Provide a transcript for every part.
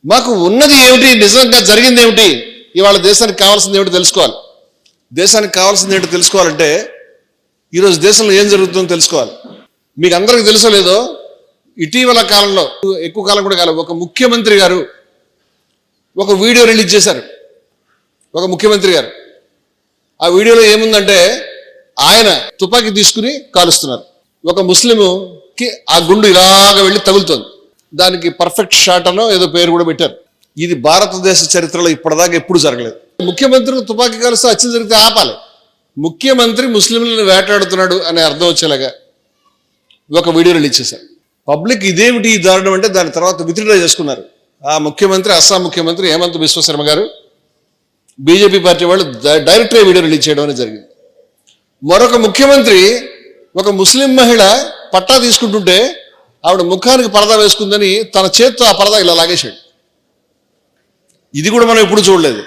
మాకు ఉన్నది ఏమిటి, నిజంగా జరిగింది ఏమిటి, ఇవాళ దేశానికి కావాల్సింది ఏమిటి తెలుసుకోవాలి. దేశానికి కావాల్సింది ఏంటో తెలుసుకోవాలంటే ఈరోజు దేశంలో ఏం జరుగుతుందో తెలుసుకోవాలి. మీకు అందరికీ తెలుసో లేదో, ఇటీవల కాలంలో, ఎక్కువ కాలం కూడా కాలం, ఒక ముఖ్యమంత్రి గారు ఒక వీడియో రిలీజ్ చేశారు. ఒక ముఖ్యమంత్రి గారు ఆ వీడియోలో ఏముందంటే ఆయన తుపాకీ తీసుకుని కాలుస్తున్నారు. ఒక ముస్లింకి ఆ గుండు ఇలాగ వెళ్ళి తగులుతుంది. దానికి పర్ఫెక్ట్ షాట్ అనో ఏదో పేరు కూడా పెట్టారు. ఇది భారతదేశ చరిత్రలో ఇప్పటిదాకా ఎప్పుడు జరగలేదు. ముఖ్యమంత్రి తుపాకీ కాలుస్తూ హత్య జరిగితే ఆపాలి. ముఖ్యమంత్రి ముస్లింలను వేటాడుతున్నాడు అనే అర్థం వచ్చేలాగా ఒక వీడియో రిలీజ్ చేశారు. పబ్లిక్ ఇదేమిటి ఈ దారుణం అంటే దాని తర్వాత విత్డ్రా చేసుకున్నారు. ఆ ముఖ్యమంత్రి అస్సాం ముఖ్యమంత్రి హేమంత్ బిశ్వ శర్మ గారు, బీజేపీ పార్టీ వాళ్ళు డైరెక్ట్గా వీడియో రిలీజ్ చేయడం అనేది జరిగింది. మరొక ముఖ్యమంత్రి ఒక ముస్లిం మహిళ పట్టా తీసుకుంటుంటే ఆవిడ ముఖానికి పరదా వేసుకుందని తన చేత్తో ఆ పరదా ఇలా లాగేశాడు. ఇది కూడా మనం ఎప్పుడు చూడలేదు.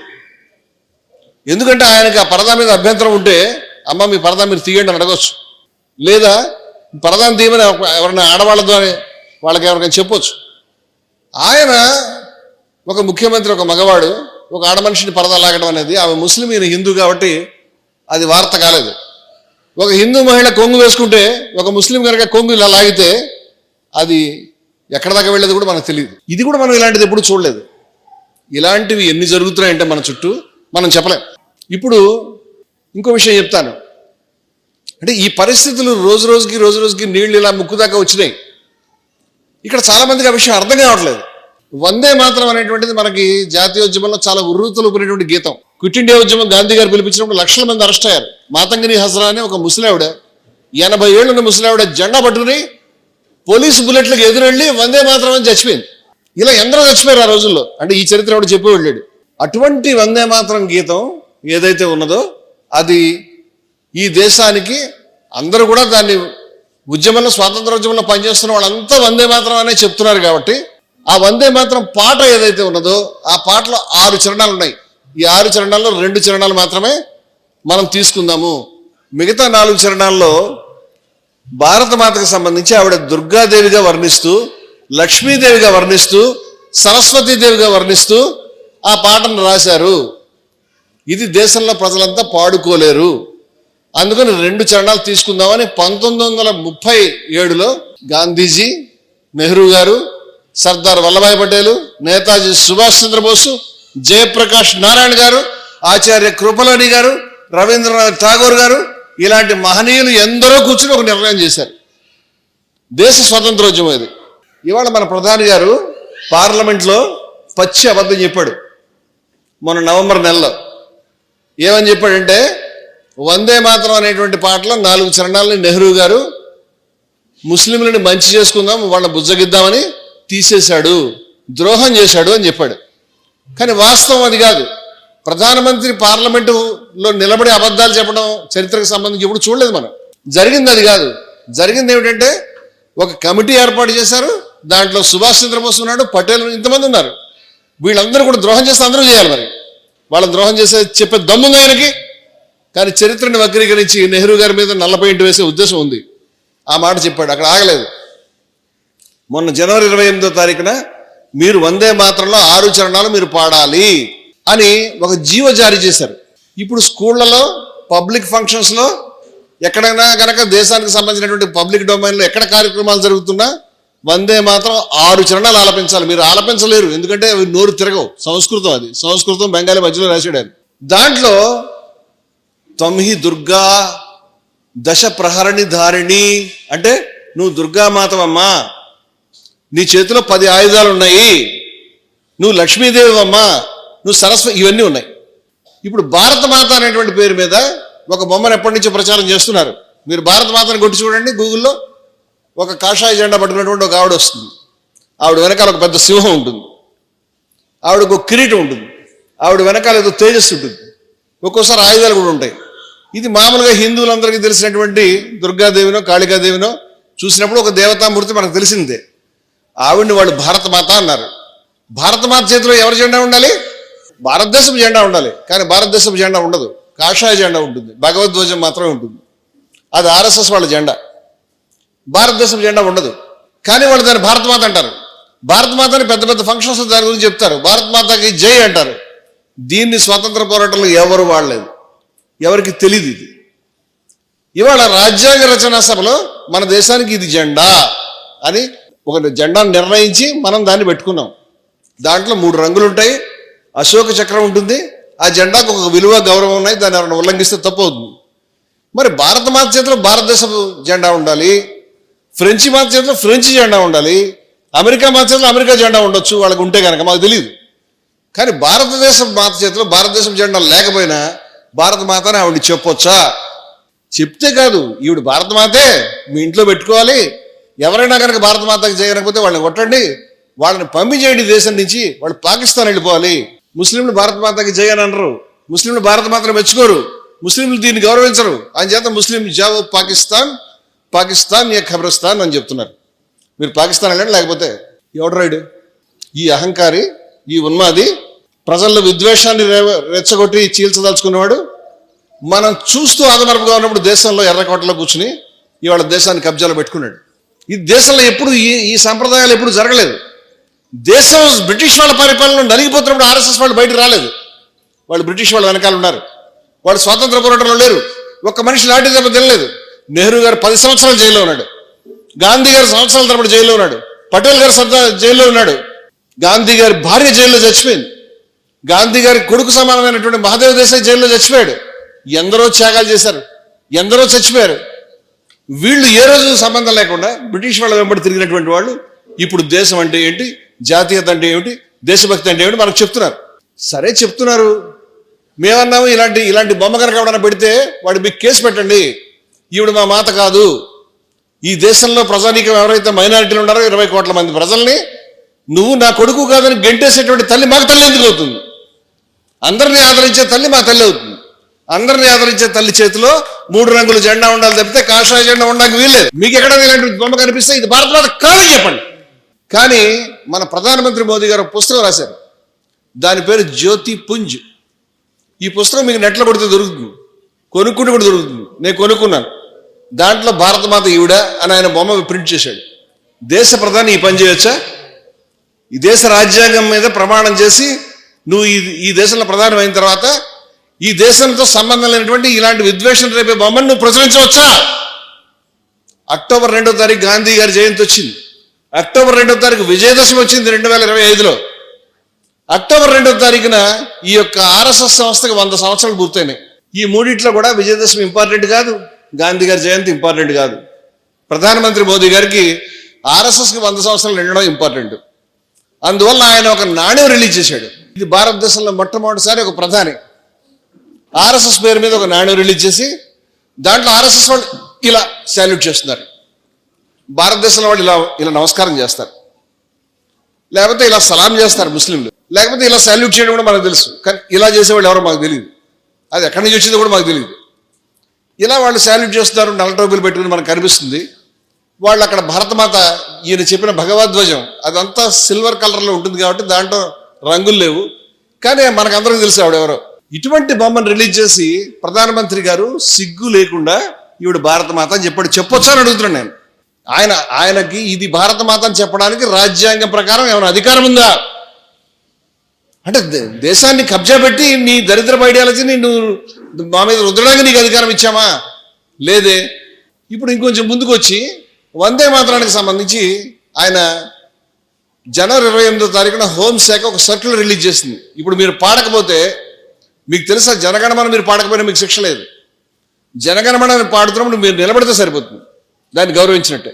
ఎందుకంటే ఆయనకి ఆ పరదా మీద అభ్యంతరం ఉంటే, అమ్మ మీ పరదా మీరు తీయండి అని అడగచ్చు, లేదా పరదాన్ని తీయమని ఎవరైనా ఆడవాళ్ళ ద్వారా వాళ్ళకి ఎవరికైనా చెప్పొచ్చు. ఆయన ఒక ముఖ్యమంత్రి, ఒక మగవాడు ఒక ఆడమనిషిని పరదా లాగడం అనేది, ఆమె ముస్లిం ఈయన హిందూ కాబట్టి అది వార్త కాలేదు. ఒక హిందూ మహిళ కొంగు వేసుకుంటే ఒక ముస్లిం కనుక కొంగు ఇలా లాగితే అది ఎక్కడ దాకా వెళ్ళేది కూడా మనకు తెలియదు. ఇది కూడా మనం ఇలాంటిది ఎప్పుడు చూడలేదు. ఇలాంటివి ఎన్ని జరుగుతున్నాయంటే మన చుట్టూ మనం చెప్పలేం. ఇప్పుడు ఇంకో విషయం చెప్తాను. అంటే ఈ పరిస్థితులు రోజు రోజుకి నీళ్లు ఇలా ముక్కు దాకా వచ్చినాయి. ఇక్కడ చాలా మందికి ఆ విషయం అర్థం కావట్లేదు. వందే మాతరం అనేటువంటిది మనకి జాతీయోద్యమంలో చాలా ఉర్రూతలుకునేటువంటి గీతం. క్విట్ ఇండియా ఉద్యమం గాంధీ గారు పిలిపించినప్పుడు లక్షల మంది అరెస్ట్ అయ్యారు. మాతంగిని హజరా అనే ఒక ముసలావిడ, 80 ఏళ్ళున్న ముసలావిడ జెండా పట్టుకుని పోలీసు బుల్లెట్లకు ఎదురెళ్ళి వందే మాతరం అని చచ్చిపోయింది. ఇలా ఎందరో చచ్చిపోయారు ఆ రోజుల్లో. అంటే ఈ చరిత్ర ఎవడు చెప్పి వెళ్ళాడు. అటువంటి వందే మాతరం గీతం ఏదైతే ఉన్నదో అది ఈ దేశానికి అందరూ కూడా దాన్ని ఉద్యమంలో, స్వాతంత్రోద్యమంలో పనిచేస్తున్న వాళ్ళంతా వందే మాతరం అనే చెప్తున్నారు. కాబట్టి ఆ వందే మాతరం పాట ఏదైతే ఉన్నదో ఆ పాటలో 6 చరణాలు ఉన్నాయి. ఈ 6 చరణాల్లో 2 చరణాలు మాత్రమే మనం తీసుకుందాము. మిగతా 4 చరణాల్లో భారతమాతకు సంబంధించి ఆవిడ దుర్గాదేవిగా వర్ణిస్తూ, లక్ష్మీదేవిగా వర్ణిస్తూ, సరస్వతీదేవిగా వర్ణిస్తూ ఆ పాటను రాశారు. ఇది దేశంలో ప్రజలంతా పాడుకోలేరు, అందుకని 2 చరణాలు తీసుకుందామని 1937లో గాంధీజీ, నెహ్రూ గారు, సర్దార్ వల్లభాయ్ పటేలు, నేతాజీ సుభాష్ చంద్రబోసు, జయప్రకాష్ నారాయణ గారు, ఆచార్య కృపలాని గారు, రవీంద్రనాథ్ ఠాగూర్ గారు, ఇలాంటి మహనీయులు ఎందరో కూర్చుని ఒక నిర్ణయం చేశారు. దేశ స్వతంత్రోద్యమం ఇది. ఇవాళ మన ప్రధాని గారు పార్లమెంట్లో పచ్చి అబద్ధం చెప్పాడు. మొన్న నవంబర్ నెలలో ఏమని చెప్పాడంటే, వందే మాతరం అనేటువంటి పాటలో 4 చరణాలని నెహ్రూ గారు ముస్లింలను మంచి చేసుకుందాం, వాళ్ళని బుజ్జగిద్దామని తీసేశాడు, ద్రోహం చేశాడు అని చెప్పాడు. కానీ వాస్తవం అది కాదు. ప్రధానమంత్రి పార్లమెంటులో నిలబడి అబద్ధాలు చెప్పడం చరిత్రకు సంబంధించి ఎప్పుడు చూడలేదు మనం. జరిగింది అది కాదు. జరిగింది ఏమిటంటే ఒక కమిటీ ఏర్పాటు చేశారు. దాంట్లో సుభాష్ చంద్రబోస్ ఉన్నాడు, పటేల్, ఇంతమంది ఉన్నారు. వీళ్ళందరూ కూడా ద్రోహం చేస్తే అందరూ చేయాలి. మరి వాళ్ళని ద్రోహం చేసే చెప్పే దమ్ముంది ఆయనకి. కానీ చరిత్రని వక్రీకరించి నెహ్రూ గారి మీద నల్ల పెయింట్ వేసే ఉద్దేశం ఉంది. ఆ మాట చెప్పాడు. అక్కడ ఆగలేదు. మొన్న జనవరి 28వ తారీఖున మీరు వందే మాతరంలో 6 చరణాలు మీరు పాడాలి అని ఒక జీవో జారీ చేశారు. ఇప్పుడు స్కూళ్లలో, పబ్లిక్ ఫంక్షన్స్లో, ఎక్కడైనా కనుక దేశానికి సంబంధించినటువంటి పబ్లిక్ డొమైన్లో ఎక్కడ కార్యక్రమాలు జరుగుతున్నా వందే మాత్రం 6 చరణాలు ఆలపించాలి. మీరు ఆలపించలేరు, ఎందుకంటే అవి నోరు తిరగవు. సంస్కృతం, అది సంస్కృతం బెంగాలీ మధ్యలో రాశాడు. దాంట్లో త్వమ్హి దుర్గా దశ ప్రహరణి ధారిణి అంటే నువ్వు దుర్గామాతవమ్మా, నీ చేతిలో 10 ఆయుధాలు ఉన్నాయి, నువ్వు లక్ష్మీదేవి అమ్మా, నువ్వు సరస్వతి, ఇవన్నీ ఉన్నాయి. ఇప్పుడు భారతమాత అనేటువంటి పేరు మీద ఒక బొమ్మను ఎప్పటి నుంచో ప్రచారం చేస్తున్నారు. మీరు భారతమాతను కొట్టి చూడండి గూగుల్లో, ఒక కాషాయ జెండా పట్టుకున్నటువంటి ఒక ఆవిడ వస్తుంది. ఆవిడ వెనకాల ఒక పెద్ద సింహం ఉంటుంది, ఆవిడకు ఒక కిరీటం ఉంటుంది, ఆవిడ వెనకాల ఏదో తేజస్సు ఉంటుంది, ఒక్కోసారి ఆయుధాలు కూడా ఉంటాయి. ఇది మామూలుగా హిందువులందరికీ తెలిసినటువంటి దుర్గాదేవినో కాళికాదేవినో చూసినప్పుడు ఒక దేవతామూర్తి మనకు తెలిసిందే. ఆవిడ్ని వాళ్ళు భారతమాత అన్నారు. భారతమాత చేతిలో ఎవరి జెండా ఉండాలి? భారతదేశపు జెండా ఉండాలి. కానీ భారతదేశపు జెండా ఉండదు, కాషాయ జెండా ఉంటుంది, భగవద్ధ్వజం మాత్రమే ఉంటుంది. అది ఆర్ఎస్ఎస్ వాళ్ళ జెండా. భారతదేశపు జెండా ఉండదు. కానీ వాళ్ళు దాన్ని భారతమాత అంటారు. భారత మాతని పెద్ద పెద్ద ఫంక్షన్స్ దాని గురించి చెప్తారు, భారత మాతకి జై అంటారు. దీన్ని స్వాతంత్ర పోరాటంలో ఎవరు వాడలేదు, ఎవరికి తెలియదు. ఇది ఇవాళ రాజ్యాంగ రచనా సభలో మన దేశానికి ఇది జెండా అని ఒక జెండాను నిర్ణయించి మనం దాన్ని పెట్టుకున్నాం. దాంట్లో 3 రంగులు ఉంటాయి, అశోక చక్రం ఉంటుంది, ఆ జెండాకు ఒక విలువ గౌరవం ఉన్నాయి, దాన్ని ఎవరైనా ఉల్లంఘిస్తే తప్పు అవుతుంది. మరి భారత మాత చేతిలో భారతదేశ జెండా ఉండాలి, ఫ్రెంచి మాత చేతిలో ఫ్రెంచి జెండా ఉండాలి, అమెరికా మాత చేతిలో అమెరికా జెండా ఉండొచ్చు, వాళ్ళకి ఉంటే కనుక మాకు తెలియదు. కానీ భారతదేశం మాత చేతిలో భారతదేశం జెండా లేకపోయినా భారత మాత అని ఆవిడ చెప్పొచ్చా? చెప్తే కాదు, ఈవిడ భారత మాతే మీ ఇంట్లో పెట్టుకోవాలి, ఎవరైనా కనుక భారత మాతకి చేయకపోతే వాళ్ళని కొట్టండి, వాళ్ళని పంపించేయండి దేశం నుంచి, వాళ్ళు పాకిస్తాన్ వెళ్ళిపోవాలి. ముస్లింలు భారత మాతకి చేయని అనరు, ముస్లింలు భారత మాతను మెచ్చుకోరు, ముస్లింలు దీన్ని గౌరవించరు. అని చేత ముస్లిం జావో పాకిస్తాన్, పాకిస్తాన్ ఏ ఖబరస్థాన్ అని చెప్తున్నారు. మీరు పాకిస్తాన్ వెళ్ళండి, లేకపోతే ఎవడు రైడు? ఈ అహంకారి, ఈ ఉన్మాది, ప్రజల్లో విద్వేషాన్ని రెచ్చగొట్టి చీల్చదలుచుకున్నవాడు మనం చూస్తూ ఆదమరపుగా ఉన్నప్పుడు దేశంలో ఎర్రకోటలో కూర్చుని ఇవాళ దేశాన్ని కబ్జాలో పెట్టుకున్నాడు. ఈ దేశంలో ఎప్పుడు ఈ సంప్రదాయాలు ఎప్పుడు జరగలేదు. దేశం బ్రిటిష్ వాళ్ళ పరిపాలన నలిగిపోతున్నప్పుడు ఆర్ఎస్ఎస్ వాళ్ళు బయటకు రాలేదు, వాళ్ళు బ్రిటిష్ వాళ్ళ వెనకాల ఉన్నారు, వాళ్ళు స్వాతంత్ర పోరాటంలో లేరు. ఒక్క మనిషి లాంటి దెబ్బ తినలేదు. నెహ్రూ గారు 10 సంవత్సరాలు జైల్లో ఉన్నాడు, గాంధీ గారు సంవత్సరాల తరబడి జైల్లో ఉన్నాడు, పటేల్ గారు జైల్లో ఉన్నాడు, గాంధీ గారి భార్య జైల్లో చచ్చిపోయింది, గాంధీ గారి కొడుకు సమానమైనటువంటి మహాదేవ్ దేశాయ్ జైల్లో చచ్చిపోయాడు. ఎందరో త్యాగాలు చేశారు, ఎందరో చచ్చిపోయారు. వీళ్ళు ఏ రోజు సంబంధం లేకుండా బ్రిటిష్ వాళ్ళ వెంబడి తిరిగినటువంటి వాళ్ళు ఇప్పుడు దేశం అంటే ఏంటి, జాతీయత అంటే ఏమిటి, దేశభక్తి అంటే ఏమిటి మనకు చెప్తున్నారు. సరే చెప్తున్నారు, మేమన్నాము ఇలాంటి బొమ్మ కనుక ఎవడన్నా పెడితే వాడు మీకు కేసు పెట్టండి, ఈవిడ మా మాత కాదు. ఈ దేశంలో ప్రజానీకం ఎవరైతే మైనారిటీలు ఉన్నారో 20 కోట్ల మంది ప్రజల్ని నువ్వు నా కొడుకు కాదని గెంటేసేటువంటి తల్లి మాకు తల్లి ఎందుకు అవుతుంది? అందరినీ ఆదరించే తల్లి మా తల్లి అవుతుంది. అందరినీ ఆదరించే తల్లి చేతిలో 3 రంగుల జెండా ఉండాలి తప్పితే కాషాయ జెండా ఉండడానికి వీల్లేదు. మీకు ఎక్కడ ఇలాంటి బొమ్మ కనిపిస్తే ఇది భారత మాత కాదని చెప్పండి. కానీ మన ప్రధానమంత్రి మోదీ గారు పుస్తకం రాశారు, దాని పేరు జ్యోతి పుంజ్. ఈ పుస్తకం మీకు నెట్లో కొడితే దొరుకుతుంది, కొనుక్కుంటూ కూడా దొరుకుతుంది. నేను కొనుక్కున్నాను. దాంట్లో భారత మాత ఈవిడ అని ఆయన బొమ్మ ప్రింట్ చేశాడు. దేశ ప్రధాని ఈ పని చేయొచ్చా? ఈ దేశ రాజ్యాంగం మీద ప్రమాణం చేసి నువ్వు ఈ దేశంలో ప్రధాని అయిన తర్వాత ఈ దేశంతో సంబంధం లేనటువంటి ఇలాంటి విద్వేషం రేపే బొమ్మను నువ్వు ప్రచురించవచ్చా? అక్టోబర్ 2వ తారీఖు గాంధీ గారి జయంతి వచ్చింది, అక్టోబర్ 2వ తారీఖు విజయదశమి వచ్చింది 2025లో. అక్టోబర్ 2వ తారీఖున ఈ యొక్క ఆర్ఎస్ఎస్ సంస్థకు 100 సంవత్సరాలు పూర్తయినాయి. ఈ మూడిట్లో కూడా విజయదశమి ఇంపార్టెంట్ కాదు, గాంధీ గారి జయంతి ఇంపార్టెంట్ కాదు. ప్రధానమంత్రి మోదీ గారికి ఆర్ఎస్ఎస్కి 100 సంవత్సరాలు నిండడం ఇంపార్టెంట్. అందువల్ల ఆయన ఒక నాణ్యం రిలీజ్ చేశాడు. ఇది భారతదేశంలో మొట్టమొదటిసారి ఒక ప్రధాని ఆర్ఎస్ఎస్ పేరు మీద ఒక నాణ్యం రిలీజ్ చేసి దాంట్లో ఆర్ఎస్ఎస్ వాళ్ళు ఇలా సాల్యూట్ చేస్తున్నారు, భారతదేశంలో వాళ్ళు ఇలా నమస్కారం చేస్తారు, లేకపోతే ఇలా సలాం చేస్తారు ముస్లింలు, లేకపోతే ఇలా సాల్యూట్ చేయడం కూడా మనకు తెలుసు. కానీ ఇలా చేసేవాళ్ళు ఎవరో మాకు తెలియదు, అది ఎక్కడి నుంచి వచ్చిందో కూడా మాకు తెలియదు. ఇలా వాళ్ళు సాల్యూట్ చేస్తున్నారు, నల్ల టోపీలు పెట్టుకుని మనకు కనిపిస్తుంది. వాళ్ళు అక్కడ భారతమాత ఈయన చెప్పిన భగవద్ధ్వజం అదంతా సిల్వర్ కలర్లో ఉంటుంది కాబట్టి దాంట్లో రంగులు లేవు, కానీ మనకందరికీ తెలుసు ఆవిడెవరో. ఇటువంటి బొమ్మను రిలీజ్ చేసి ప్రధానమంత్రి గారు సిగ్గు లేకుండా ఈవిడ భారతమాత అని చెప్పొచ్చా అని అడుగుతున్నాను నేను. ఆయనకి ఇది భారతమాత అని చెప్పడానికి రాజ్యాంగం ప్రకారం ఏమైనా అధికారం ఉందా? అంటే దేశాన్ని కబ్జా పెట్టి నీ దరిద్రపు ఐడియాలజీని నువ్వు మా మీద రుద్దడానికి నీకు అధికారం ఇచ్చామా? లేదే. ఇప్పుడు ఇంకొంచెం ముందుకు వచ్చి వందే మాతరానికి సంబంధించి ఆయన జనవరి 28వ తారీఖున హోంశాఖ ఒక సర్క్యులర్ రిలీజ్ చేసింది. ఇప్పుడు మీరు పాడకపోతే మీకు తెలుసా, జనగణమన మీరు పాడకపోయినా మీకు శిక్ష లేదు. జనగణమన పాడుతున్నప్పుడు మీరు నిలబడితే సరిపోతుంది, దాన్ని గౌరవించినట్టే.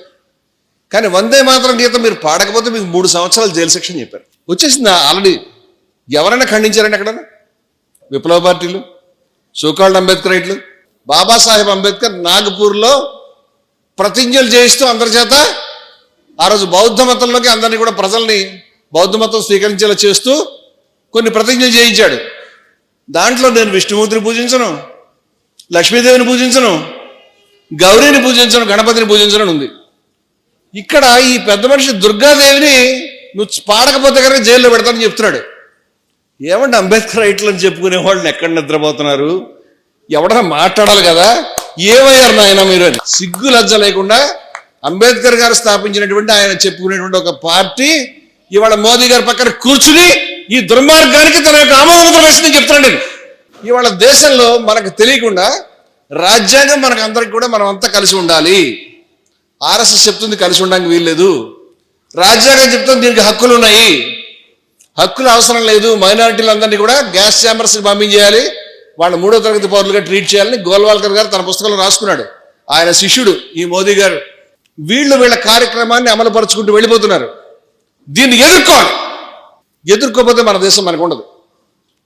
కానీ వందే మాతరం గీతం మీరు పాడకపోతే మీకు 3 సంవత్సరాలు జైలు శిక్ష చెప్పారు. వచ్చేసింది ఆల్రెడీ. ఎవరైనా ఖండించారండి ఎక్కడన్నా? విప్లవ పార్టీలు, సోకాల్డ్ అంబేద్కరైట్లు. బాబాసాహెబ్ అంబేద్కర్ నాగపూర్లో ప్రతిజ్ఞలు చేయిస్తూ అందరి చేత ఆ రోజు బౌద్ధ మతంలోకి అందరినీ కూడా ప్రజల్ని బౌద్ధ మతం స్వీకరించేలా చేస్తూ కొన్ని ప్రతిజ్ఞలు చేయించాడు. దాంట్లో నేను విష్ణుమూర్తిని పూజించను, లక్ష్మీదేవిని పూజించను, గౌరీని పూజించను, గణపతిని పూజించను ఉంది. ఇక్కడ ఈ పెద్ద మనిషి దుర్గాదేవిని నువ్వు పాడకపోతే కనుక జైల్లో పెడతానని చెప్తున్నాడు. ఏమంటే అంబేద్కర్ రైట్లు అని చెప్పుకునే వాళ్ళని ఎక్కడ నిద్రపోతున్నారు? ఎవడన్నా మాట్లాడాలి కదా, ఏమయ్యారు నాయన మీరు అని. సిగ్గు లజ్జ లేకుండా అంబేద్కర్ గారు స్థాపించినటువంటి ఆయన చెప్పుకునేటువంటి ఒక పార్టీ ఇవాళ మోదీ గారి పక్కన కూర్చుని ఈ దుర్మార్గానికి తన యొక్క ఆమోదముద్ర వేసిందని చెప్తున్నాను నేను. ఇవాళ దేశంలో మనకు తెలియకుండా రాజ్యాంగం మనకు అందరికి కూడా మనం అంతా కలిసి ఉండాలి. ఆర్ఎస్ఎస్ చెప్తుంది కలిసి ఉండడానికి వీల్లేదు. రాజ్యాంగం చెప్తుంది దీనికి హక్కులు ఉన్నాయి. హక్కులు అవసరం లేదు. మైనారిటీలందరినీ కూడా గ్యాస్ ఛాంబర్స్కి పంపించేయాలి, వాళ్ళు 3వ తరగతి పౌరులుగా ట్రీట్ చేయాలని గోల్వాల్కర్ గారు తన పుస్తకంలో రాసుకున్నాడు. ఆయన శిష్యుడు ఈ మోదీ గారు. వీళ్ళ కార్యక్రమాన్ని అమలుపరుచుకుంటూ వెళ్ళిపోతున్నారు. దీన్ని ఎదుర్కోకపోతే మన దేశం మనకు ఉండదు.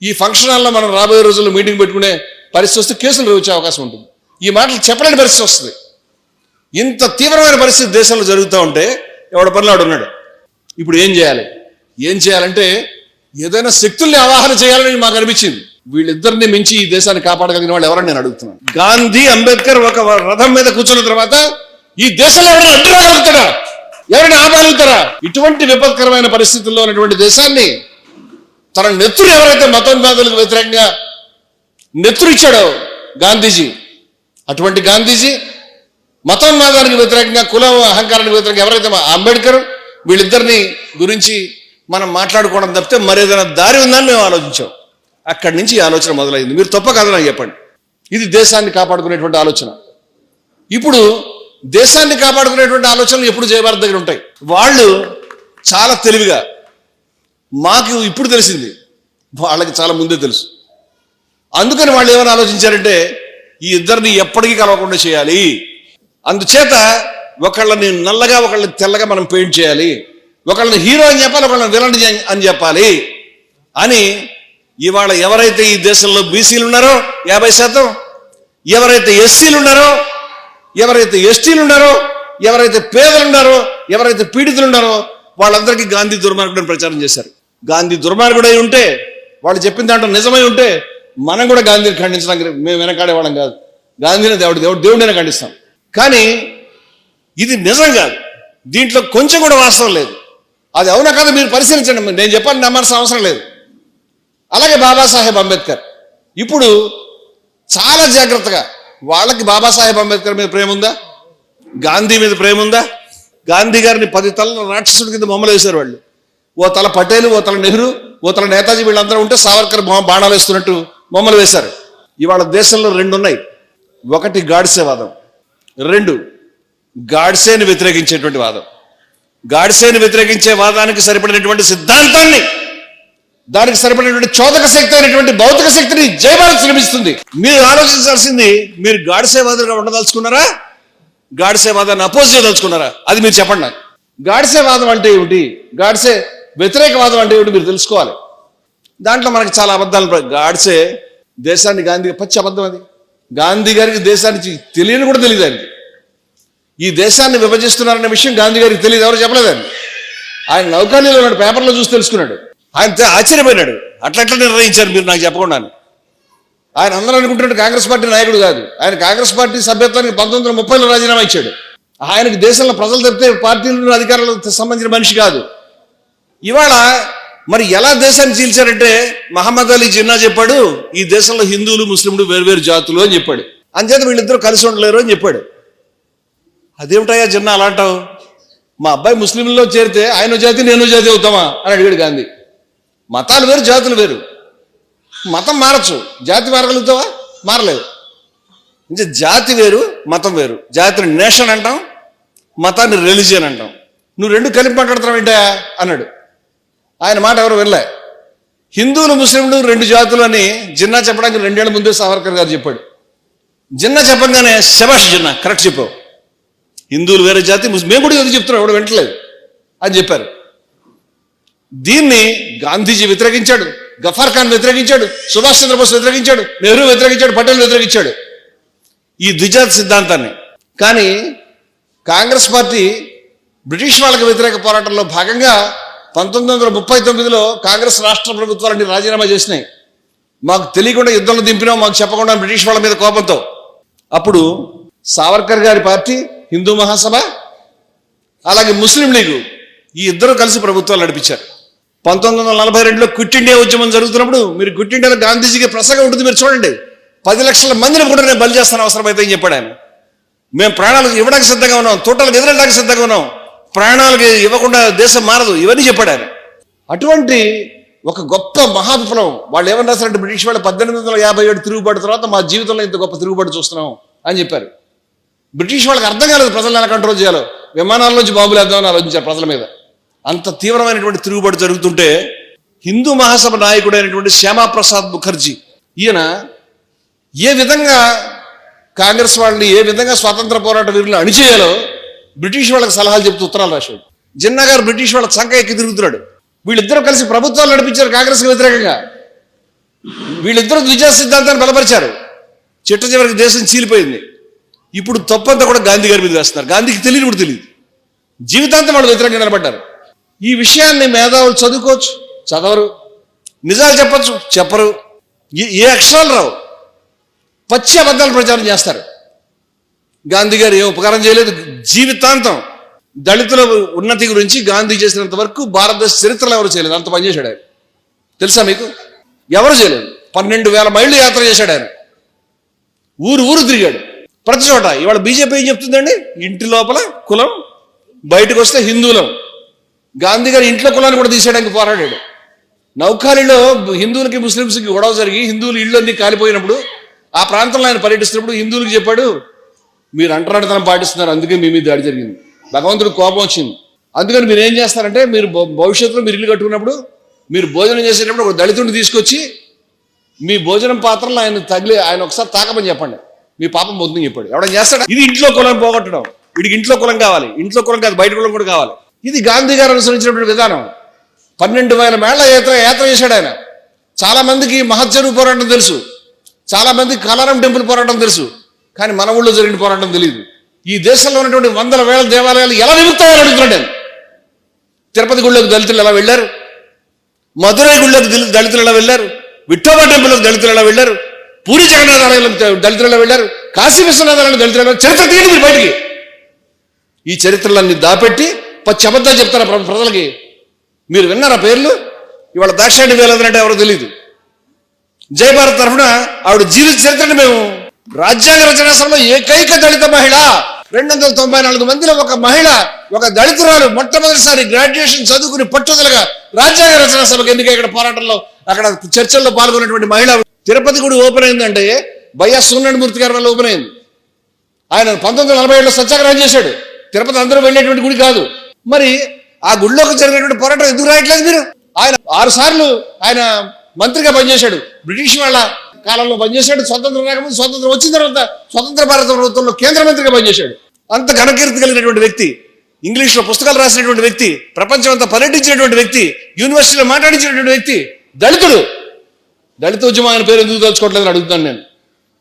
ఈ ఫంక్షన్ హాల్లో మనం రాబోయే రోజుల్లో మీటింగ్ పెట్టుకునే పరిస్థితి వస్తే కేసులు వచ్చే అవకాశం ఉంటుంది. ఈ మాటలు చెప్పలేని పరిస్థితి వస్తుంది. ఇంత తీవ్రమైన పరిస్థితి దేశంలో జరుగుతూ ఉంటే ఎవడ పనిలాడు ఉన్నాడు. ఇప్పుడు ఏం చేయాలంటే ఏదైనా శక్తుల్ని ఆవాహన చేయాలని మాకు అనిపించింది. వీళ్ళిద్దరిని మించి ఈ దేశాన్ని కాపాడగలిగిన వాళ్ళు ఎవరని నేను అడుగుతున్నాను. గాంధీ, అంబేద్కర్ ఒక రథం మీద కూర్చున్న తర్వాత ఈ దేశంలో ఎవరైనా అడ్డు రాగలుగుతారా? ఎవరైనా ఆపగలుగుతారా? ఇటువంటి విపత్కరమైన పరిస్థితుల్లో ఉన్నటువంటి దేశాన్ని తన నెత్తురు ఎవరైతే మతోన్మాదులకు వ్యతిరేకంగా నెత్తురు ఇచ్చాడో గాంధీజీ, అటువంటి గాంధీజీ మతోన్మాదానికి వ్యతిరేకంగా, కులం అహంకారానికి వ్యతిరేకంగా ఎవరైతే అంబేద్కర్, వీళ్ళిద్దరిని గురించి మనం మాట్లాడుకోవడం తప్పితే మరేదైనా దారి ఉందని మేము ఆలోచించాం. అక్కడి నుంచి ఈ ఆలోచన మొదలైంది. మీరు తప్ప కాదు నాకు చెప్పండి. ఇది దేశాన్ని కాపాడుకునేటువంటి ఆలోచన. ఇప్పుడు దేశాన్ని కాపాడుకునేటువంటి ఆలోచనలు ఎప్పుడు జయభారత్ దగ్గర ఉంటాయి. వాళ్ళు చాలా తెలివిగా, మాకు ఇప్పుడు తెలిసింది, వాళ్ళకి చాలా ముందే తెలుసు. అందుకని వాళ్ళు ఏమైనా ఆలోచించారంటే ఈ ఇద్దరిని ఎప్పటికీ కలవకుండా చేయాలి. అందుచేత ఒకళ్ళని నల్లగా ఒకళ్ళని తెల్లగా మనం పెయింట్ చేయాలి, ఒకళ్ళని హీరో అని చెప్పాలి, ఒకళ్ళని విలన్ అని చెప్పాలి అని ఇవాళ ఎవరైతే ఈ దేశంలో బీసీలు ఉన్నారో 50%, ఎవరైతే ఎస్సీలు ఉన్నారో, ఎవరైతే ఎస్టీలు ఉన్నారో, ఎవరైతే పేదలు ఉన్నారో, ఎవరైతే పీడితులు ఉన్నారో వాళ్ళందరికీ గాంధీ దుర్మార్గుడని ప్రచారం చేశారు. గాంధీ దుర్మార్గుడై ఉంటే, వాళ్ళు చెప్పిన దాంట్లో నిజమై ఉంటే మనం కూడా గాంధీని ఖండించడానికి మేము వెనకాడేవాళ్ళం కాదు. గాంధీని దేవుడిని ఖండిస్తాం. కానీ ఇది నిజం కాదు. దీంట్లో కొంచెం కూడా వాస్తవం లేదు. అది అవునా కదా మీరు పరిశీలించండి. నేను చెప్పాలని నమ్మాల్సిన అవసరం లేదు. అలాగే బాబాసాహెబ్ అంబేద్కర్ ఇప్పుడు చాలా జాగ్రత్తగా, వాళ్ళకి బాబాసాహెబ్ అంబేద్కర్ మీద ప్రేమ ఉందా? గాంధీ మీద ప్రేమ ఉందా? గాంధీ గారిని 10 తలల రాక్షసుడి కింద బొమ్మలు వేశారు వాళ్ళు. ఓ తల పటేలు, ఓ తల నెహ్రూ, ఓ తల నేతాజీ, వీళ్ళందరూ ఉంటే సావర్కర్ బాణాలు వేస్తున్నట్టు బొమ్మలు వేశారు. ఇవాళ దేశంలో 2 ఉన్నాయి. ఒకటి గాడ్సేవాదం, 2 గాడ్సేని వ్యతిరేకించేటువంటి వాదం. గాడ్సేని వ్యతిరేకించే వాదానికి సరిపడినటువంటి సిద్ధాంతాన్ని, దానికి సరిపడినటువంటి చోదక శక్తి అయినటువంటి భౌతిక శక్తిని జయభారత్ శ్రమిస్తుంది. మీరు ఆలోచించాల్సింది, మీరు గాడ్సేవాదులుగా ఉండదలుచుకున్నారా, గాడ్సేవాదాన్ని అపోజ్ చేయదలుచుకున్నారా? అది మీరు చెప్పండి నాకు. గాడ్సేవాదం అంటే ఏమిటి, గాడ్సే వ్యతిరేకవాదం అంటే ఏమిటి మీరు తెలుసుకోవాలి. దాంట్లో మనకి చాలా అబద్ధాలు. గాడ్సే దేశాన్ని, గాంధీ పచ్చి అబద్ధం అది. గాంధీ గారికి దేశానికి తెలియని కూడా తెలియదు. ఆయనకి ఈ దేశాన్ని విభజిస్తున్నారనే విషయం గాంధీ గారికి తెలియదు, ఎవరు చెప్పలేదండి. ఆయన నౌకానీలో ఉన్నాడు, పేపర్లో చూసి తెలుసుకున్నాడు. ఆయన ఆశ్చర్యపోయినాడు, అట్లా నిర్ణయించారు మీరు నాకు చెప్పకుండా. ఆయన అందరూ అనుకుంటున్నాడు కాంగ్రెస్ పార్టీ నాయకుడు కాదు. ఆయన కాంగ్రెస్ పార్టీ సభ్యత్వానికి 1930లో రాజీనామా ఇచ్చాడు. ఆయనకి దేశంలో ప్రజలు తప్పితే పార్టీలు అధికారులకు సంబంధించిన మనిషి కాదు. ఇవాళ మరి ఎలా దేశాన్ని చీల్చారంటే, మహమ్మద్ అలీ జిన్నా చెప్పాడు, ఈ దేశంలో హిందువులు ముస్లింలు వేరువేరు జాతులు అని చెప్పాడు. అంచేత వీళ్ళిద్దరూ కలిసి ఉండలేరు అని చెప్పాడు. అదేమిటయ్యా జిన్నా అలా అంటావు? మా అబ్బాయి ముస్లింల్లో చేరితే ఆయన జాతి నేను జాతి అవుతామా అని అడిగాడు గాంధీ. మతాలు వేరు, జాతులు వేరు. మతం మారచ్చు, జాతి మారగలుగుతావా? మారలేదు. అంటే జాతి వేరు, మతం వేరు. జాతిని నేషన్ అంటాం, మతాన్ని రిలీజియన్ అంటాం. నువ్వు 2 కలిపి మాట్లాడుతున్నావు ఏంటా అన్నాడు. ఆయన మాట ఎవరు వెళ్ళే. హిందువులు ముస్లింలు 2 జాతులు అని జిన్నా చెప్పడానికి 2 ఏళ్ల ముందే సావర్కర్ గారు చెప్పాడు. జిన్నా చెప్పగానే శబాష్ జిన్నా, కరెక్ట్ చెప్పావు, హిందువులు వేరే జాతి, మేము కూడా ఎందుకు చెప్తున్నాం, ఎవడు వింటలేదు అని చెప్పారు. దీన్ని గాంధీజీ వ్యతిరేకించాడు, గఫార్ ఖాన్ వ్యతిరేకించాడు, సుభాష్ చంద్రబోస్ వ్యతిరేకించాడు, నెహ్రూ వ్యతిరేకించాడు, పటేల్ వ్యతిరేకించాడు ఈ ద్విజాతి సిద్ధాంతాన్ని. కానీ కాంగ్రెస్ పార్టీ బ్రిటిష్ వాళ్ళకి వ్యతిరేక పోరాటంలో భాగంగా 1939లో కాంగ్రెస్ రాష్ట్ర ప్రభుత్వాలన్నీ రాజీనామా చేసినాయి. మాకు తెలియకుండా యుద్ధంలో దింపినాం, మాకు చెప్పకుండా బ్రిటిష్ వాళ్ళ మీద కోపంతో. అప్పుడు సావర్కర్ గారి పార్టీ, హిందూ మహాసభ, అలాగే ముస్లిం లీగు, ఈ ఇద్దరు కలిసి ప్రభుత్వాలు నడిపించారు. 1942లో క్విట్ ఇండియా ఉద్యమం జరుగుతున్నప్పుడు, మీరు క్విట్ ఇండియాలో గాంధీజీకి ప్రసంగం ఉంటుంది, మీరు చూడండి. 10 లక్షల మందిని కూడా నేను బలి చేస్తాను అవసరమైతే అని చెప్పాడు ఆయన. మేము ప్రాణాలకు ఇవ్వడానికి సిద్ధంగా ఉన్నాం, తోటలకు ఎదురడానికి సిద్ధంగా ఉన్నాం, ప్రాణాలకు ఇవ్వకుండా దేశం మారదు, ఇవన్నీ చెప్పాడు ఆయన. అటువంటి ఒక గొప్ప మహావిప్లవం. వాళ్ళు ఏమన్నా రాశారంటే బ్రిటిష్ వాళ్ళు 1857 తిరుగుబాటు తర్వాత మా జీవితంలో ఇంత గొప్ప తిరుగుబాటు చూస్తున్నాం అని చెప్పారు. బ్రిటిష్ వాళ్ళకి అర్థం కాలేదు ప్రజలను ఎలా కంట్రోల్ చేయాలో. విమానాల్లోంచి బాంబులు వేద్దామని ఆలోచించారు ప్రజల మీద. అంత తీవ్రమైనటువంటి తిరుగుబాటు జరుగుతుంటే హిందూ మహాసభ నాయకుడైనటువంటి శ్యామాప్రసాద్ ముఖర్జీ ఈయన ఏ విధంగా కాంగ్రెస్ వాళ్ళని, ఏ విధంగా స్వాతంత్ర పోరాట వీరులను అణిచేయాలో బ్రిటిష్ వాళ్ళకి సలహాలు చెప్తూ ఉత్తరాలు రాశాడు. జిన్నా గారు బ్రిటిష్ వాళ్ళ సంఖ ఎక్కి తిరుగుతున్నాడు. వీళ్ళిద్దరూ కలిసి ప్రభుత్వాలు నడిపించారు కాంగ్రెస్కి వ్యతిరేకంగా. వీళ్ళిద్దరూ ద్విజా సిద్ధాంతాన్ని బలపరిచారు. చిట్ట చివరికి దేశం చీలిపోయింది. ఇప్పుడు తప్పంతా కూడా గాంధీ గారి మీద వేస్తున్నారు. గాంధీకి తెలియదు, ఇప్పుడు తెలియదు. జీవితాంతం వాళ్ళు వ్యతిరేకంగా నిలబడ్డారు. ఈ విషయాన్ని మేధావులు చదువుకోవచ్చు, చదవరు. నిజాలు చెప్పచ్చు, చెప్పరు. ఏ అక్షరాలు రావు. పచ్చి అబద్ధాలు ప్రచారం చేస్తారు. గాంధీ గారు ఏం ఉపకారం చేయలేదు. జీవితాంతం దళితుల ఉన్నతి గురించి గాంధీ చేసినంత వరకు భారతదేశ చరిత్రలో ఎవరు చేయలేదు. అంత పనిచేశాడు ఆయన. తెలుసా మీకు? ఎవరు చేయలేదు. 12,000 మైళ్ళు యాత్ర చేశాడు ఆయన. ఊరు ఊరు తిరిగాడు ప్రతి చోట. ఇవాళ బీజేపీ ఏం చెప్తుందండి? ఇంటి లోపల కులం, బయటకు వస్తే హిందువులం. గాంధీ గారు ఇంట్లో కులాన్ని కూడా తీసేయడానికి పోరాడాడు. నౌఖాళీలో హిందువులకి ముస్లింస్కి గొడవ జరిగి హిందువులు ఇళ్ళు అన్ని కాలిపోయినప్పుడు ఆ ప్రాంతంలో ఆయన పర్యటిస్తున్నప్పుడు హిందువులకు చెప్పాడు, మీరు అంటరానితనం పాటిస్తున్నారు, అందుకే మీ మీద దాడి జరిగింది. భగవంతుడికి కోపం వచ్చింది. అందుకని మీరు ఏం చేస్తారంటే, మీరు భవిష్యత్తులో మీరు ఇల్లు కట్టుకున్నప్పుడు, మీరు భోజనం చేసేటప్పుడు ఒక దళితుడిని తీసుకొచ్చి మీ భోజనం పాత్రలో ఆయన ఒకసారి తాకమని చెప్పండి, మీ పాపం పోతుందని చెప్పాడు. ఎవడని చేస్తాడు? ఇది ఇంట్లో కులం పోగొట్టడం. వీడికి ఇంట్లో కులం కావాలి. ఇంట్లో కులం కాదు, బయట కులం కూడా కావాలి. ఇది గాంధీ గారు అనుసరించినటువంటి విధానం. 12,000 మేళ్ల యాత్ర చేశాడు ఆయన. చాలా మందికి మహత్సరు పోరాటం తెలుసు, చాలా మందికి కలారం టెంపుల్ పోరాటం తెలుసు, కానీ మన ఊళ్ళో జరిగిన పోరాటం తెలియదు. ఈ దేశంలో ఉన్నటువంటి 100,000 దేవాలయాలు ఎలా విముక్తాయని అడుగుతున్నాడు ఆయన. తిరుపతి గుళ్ళకు దళితులు ఎలా వెళ్ళారు? మధురై గుళ్ళకు దళితులు ఎలా వెళ్ళారు? విఠోబా టెంపుల్కి దళితులు ఎలా వెళ్ళారు? పూరి జగన్నాథ్ ఆలయంలో దళితులు ఎలా వెళ్ళారు? కాశీ విశ్వనాథ్ ఆలయంలో దళితులు ఎలా? చరిత్ర తీయండి మీరు బయటికి. ఈ చరిత్రలన్నీ దాపెట్టి పచ్చి అబద్ధాలు చెప్తారా ప్రజలకి? మీరు విన్నారా పేర్లు? ఇవాళ దాక్షాయణి వేలదంటే ఎవరో తెలియదు. జయభారత్ తరఫున ఆవిడ జీవిత చరిత్రని మేము రాజ్యాంగ రచనా సభలో ఏకైక దళిత మహిళ 294 మందిలో ఒక మహిళ, ఒక దళితురాలు మొట్టమొదటిసారి గ్రాడ్యుయేషన్ చదువుకుని పట్టుదలగా రాజ్యాంగ రచనా సభకు ఎన్నిక ఇక్కడ పోరాటంలో అక్కడ చర్చల్లో పాల్గొన్నటువంటి మహిళ. తిరుపతి గుడి ఓపెన్ అయిందంటే బయ్యా సూర్యనారాయణమూర్తి గారి వల్ల ఓపెన్ అయింది. ఆయన 1947లో సత్యాగ్రహం చేశాడు. తిరుపతి అందరూ వెళ్ళేటువంటి గుడి కాదు. మరి ఆ గుడిలోకి జరిగినటువంటి పోరాటం ఎందుకు రాయట్లేదు మీరు? ఆయన 6 సార్లు ఆయన మంత్రిగా పనిచేశాడు. బ్రిటిష్ వాళ్ళ కాలంలో పనిచేశాడు. స్వతంత్రం రాకముందు, స్వతంత్రం వచ్చిన తర్వాత స్వతంత్ర భారత ప్రభుత్వంలో కేంద్ర మంత్రిగా పనిచేశాడు. అంత ఘనకీర్తి కలిగినటువంటి వ్యక్తి, ఇంగ్లీష్లో పుస్తకాలు రాసినటువంటి వ్యక్తి, ప్రపంచం అంతా పర్యటించినటువంటి వ్యక్తి, యూనివర్సిటీలో మాట్లాడించినటువంటి వ్యక్తి, దళితుడు. దళిత ఉద్యమం ఆయన పేరు ఎందుకు తలుచుకోవట్లేదని అడుగుతాను నేను.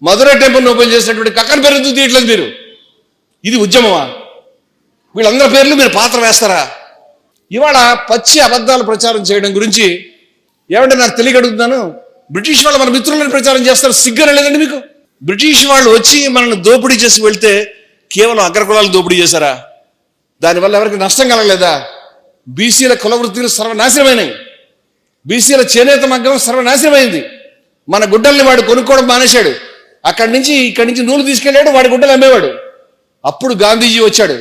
మధురై టెంపుల్ని ఓపెన్ చేసినటువంటి కక్కన్ పేరు ఎందుకు తీయట్లేదు మీరు? ఇది ఉద్యమమా? వీళ్ళందరి పేర్లు మీరు పాత్ర వేస్తారా? ఇవాళ పచ్చి అబద్ధాలు ప్రచారం చేయడం గురించి ఏమంటే నాకు తెలియక అడుగుతున్నాను. బ్రిటిష్ వాళ్ళు మన మిత్రులను ప్రచారం చేస్తారు, సిగ్గున లేదండి మీకు? బ్రిటిష్ వాళ్ళు వచ్చి మనల్ని దోపిడీ చేసి వెళ్తే కేవలం అగ్రకులాలు దోపిడీ చేశారా? దానివల్ల ఎవరికి నష్టం కలగలేదా? బీసీల కుల వృత్తులు సర్వనాశనమైనవి. బీసీల చేనేత మగ్గం సర్వనాశనమైంది. మన గుడ్డల్ని వాడు కొనుక్కోవడం మానేశాడు. ఇక్కడి నుంచి నూలు తీసుకెళ్ళాడు, వాడి గుడ్డలు అమ్మేవాడు. అప్పుడు గాంధీజీ వచ్చాడు.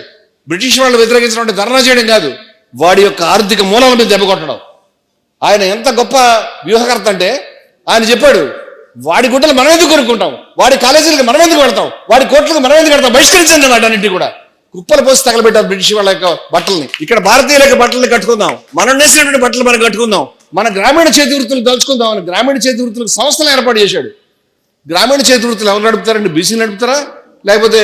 బ్రిటిష్ వాళ్ళు వ్యతిరేకించినటువంటి ధర్నా చేయడం కాదు, వాడి యొక్క ఆర్థిక మూలాల మీద దెబ్బ కొట్టడం. ఆయన ఎంత గొప్ప వ్యూహకర్త అంటే ఆయన చెప్పాడు, వాడి గుడ్డలు మనం ఎందుకు కొనుక్కుంటాం, వాడి కాలేజీలకు మనం ఎందుకు పెడతాం, వాడి కోట్లకు మనం ఎందుకు పెడతాం, బహిష్కరించండి వాటన్నింటి కూడా. కుప్పలు పోసి తగలబెట్టారు బ్రిటిష్ వాళ్ళ యొక్క బట్టల్ని. ఇక్కడ భారతీయుల యొక్క బట్టల్ని కట్టుకుందాం, మనం నేసినటువంటి బట్టలు మనం కట్టుకుందాం, మన గ్రామీణ చేతి వృత్తులు దలుచుకుందాం అని గ్రామీణ చేతి వృత్తులకు సంస్థలు ఏర్పాటు చేశాడు. గ్రామీణ చేతి వృత్తులు ఎవరు నడుపుతారండి? బీసీలు నడుపుతారా లేకపోతే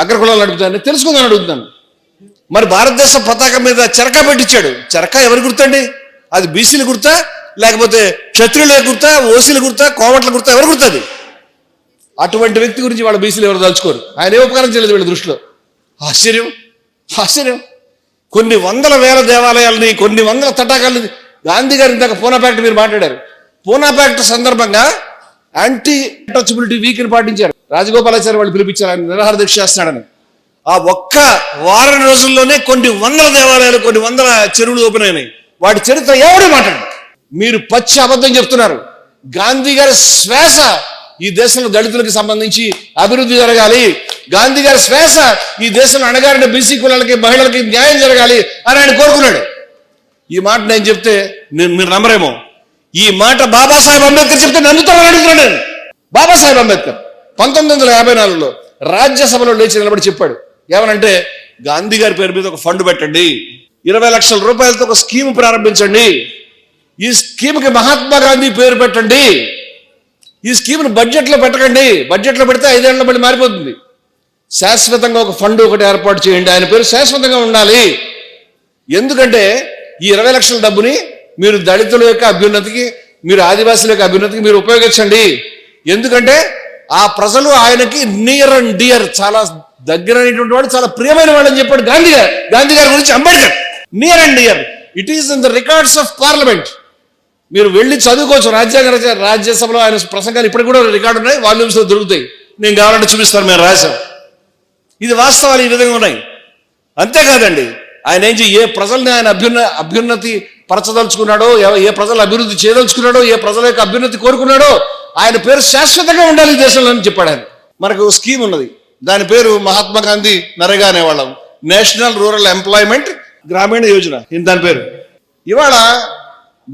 అగ్రకులాలు నడుపుతారని తెలుసుకుందాం అడుగుతాను. మరి భారతదేశ పతాకం మీద చెరకా పెట్టించాడు. చెరకా ఎవరు గుర్తండి? అది బీసీలు గుర్తా లేకపోతే క్షత్రియుల గుర్తా, ఓసీలు గుర్తా, కోమట్ల గుర్తా, ఎవరు గుర్తుంది? అటువంటి వ్యక్తి గురించి వాళ్ళ బీసీలు ఎవరు తలుచుకోరు. ఆయన ఏ ఉపకారం చేయలేదు వీళ్ళ దృష్టిలో. ఆశ్చర్యం. కొన్ని 100,000 దేవాలయాలని, కొన్ని 100 తటాకాలని గాంధీ గారు ఇందాక పూనా ప్యాక్ట్ మీరు మాట్లాడారు. పూనా ప్యాక్ట్ సందర్భంగా యాంటీ టచబిలిటీ వీక్ ని పాటించారు. రాజగోపాలాచారి వాళ్ళు పిలిపించారు, ఆయన నిరాహార దీక్ష చేస్తున్నాడని. ఆ ఒక్క వారం రోజుల్లోనే కొన్ని 100 దేవాలయాలు, కొన్ని 100 చెరువులు ఓపెన్ అయినాయి. వాటి చరిత్ర ఎవరు మాట్లాడు? మీరు పచ్చి అబద్ధం చెప్తున్నారు. గాంధీ గారి శ్వాస ఈ దేశంలో దళితులకు సంబంధించి అభివృద్ధి జరగాలి, గాంధీ గారి శ్వాస ఈ దేశంలో అణగారిన బీసీ కులాలకి, మహిళలకి న్యాయం జరగాలి అని ఆయన కోరుకున్నాడు. ఈ మాట నేను చెప్తే మీరు నమ్మరేమో. ఈ మాట బాబాసాహెబ్ అంబేద్కర్ చెప్తే నమ్ముతారని అడుగుతున్నాను నేను. బాబాసాహెబ్ అంబేద్కర్ 1954లో రాజ్యసభలో లేచి నిలబడి చెప్పాడు. ఏమనంటే, గాంధీ గారి పేరు మీద ఒక ఫండ్ పెట్టండి, 20 లక్షల రూపాయలతో ఒక స్కీమ్ ప్రారంభించండి, ఈ స్కీమ్కి మహాత్మా గాంధీ పేరు పెట్టండి, ఈ స్కీమ్ను బడ్జెట్లో పెట్టకండి, బడ్జెట్లో పెడితే 5 ఏళ్ల మళ్ళీ మారిపోతుంది, శాశ్వతంగా ఒక ఫండ్ ఒకటి ఏర్పాటు చేయండి, ఆయన పేరు శాశ్వతంగా ఉండాలి. ఎందుకంటే ఈ 20 లక్షల డబ్బుని మీరు దళితుల యొక్క అభ్యున్నతికి, మీరు ఆదివాసుల యొక్క అభ్యున్నతికి మీరు ఉపయోగించండి. ఎందుకంటే ఆ ప్రజలు ఆయనకి నియర్ అండ్ డియర్, చాలా దగ్గరైనటువంటి వాడు, చాలా ప్రియమైన వాడు అని చెప్పాడు గాంధీ గారు. గాంధీ గారి గురించి Ambedkar near and dear. It is in the records of parliament. మీరు వెళ్ళి చదువుకోవచ్చు. రాజ్యసభలో ఆయన ప్రసంగాలు ఇప్పటికి కూడా రికార్డు ఉన్నాయి, వాల్యూమ్స్లో దొరుకుతాయి. నేను కావాలంటే చూపిస్తాను, మేము రాశాం. ఇది వాస్తవాలు ఈ విధంగా ఉన్నాయి. అంతేకాదండి, ఆయన ఏ ప్రజల్ని ఆయన అభ్యున్నతి పరచదలుచుకున్నాడో, ఏ ప్రజలు అభివృద్ధి చేయదలుచుకున్నాడో, ఏ ప్రజల యొక్క అభ్యున్నతి కోరుకున్నాడో, ఆయన పేరు శాశ్వతంగా ఉండాలి ఈ దేశంలో అని చెప్పాడు ఆయన. మనకు స్కీమ్ ఉన్నది, దాని పేరు మహాత్మా గాంధీ నరేగా అనేవాళ్ళం, నేషనల్ రూరల్ ఎంప్లాయ్మెంట్ గ్రామీణ యోజన దాని పేరు. ఇవాళ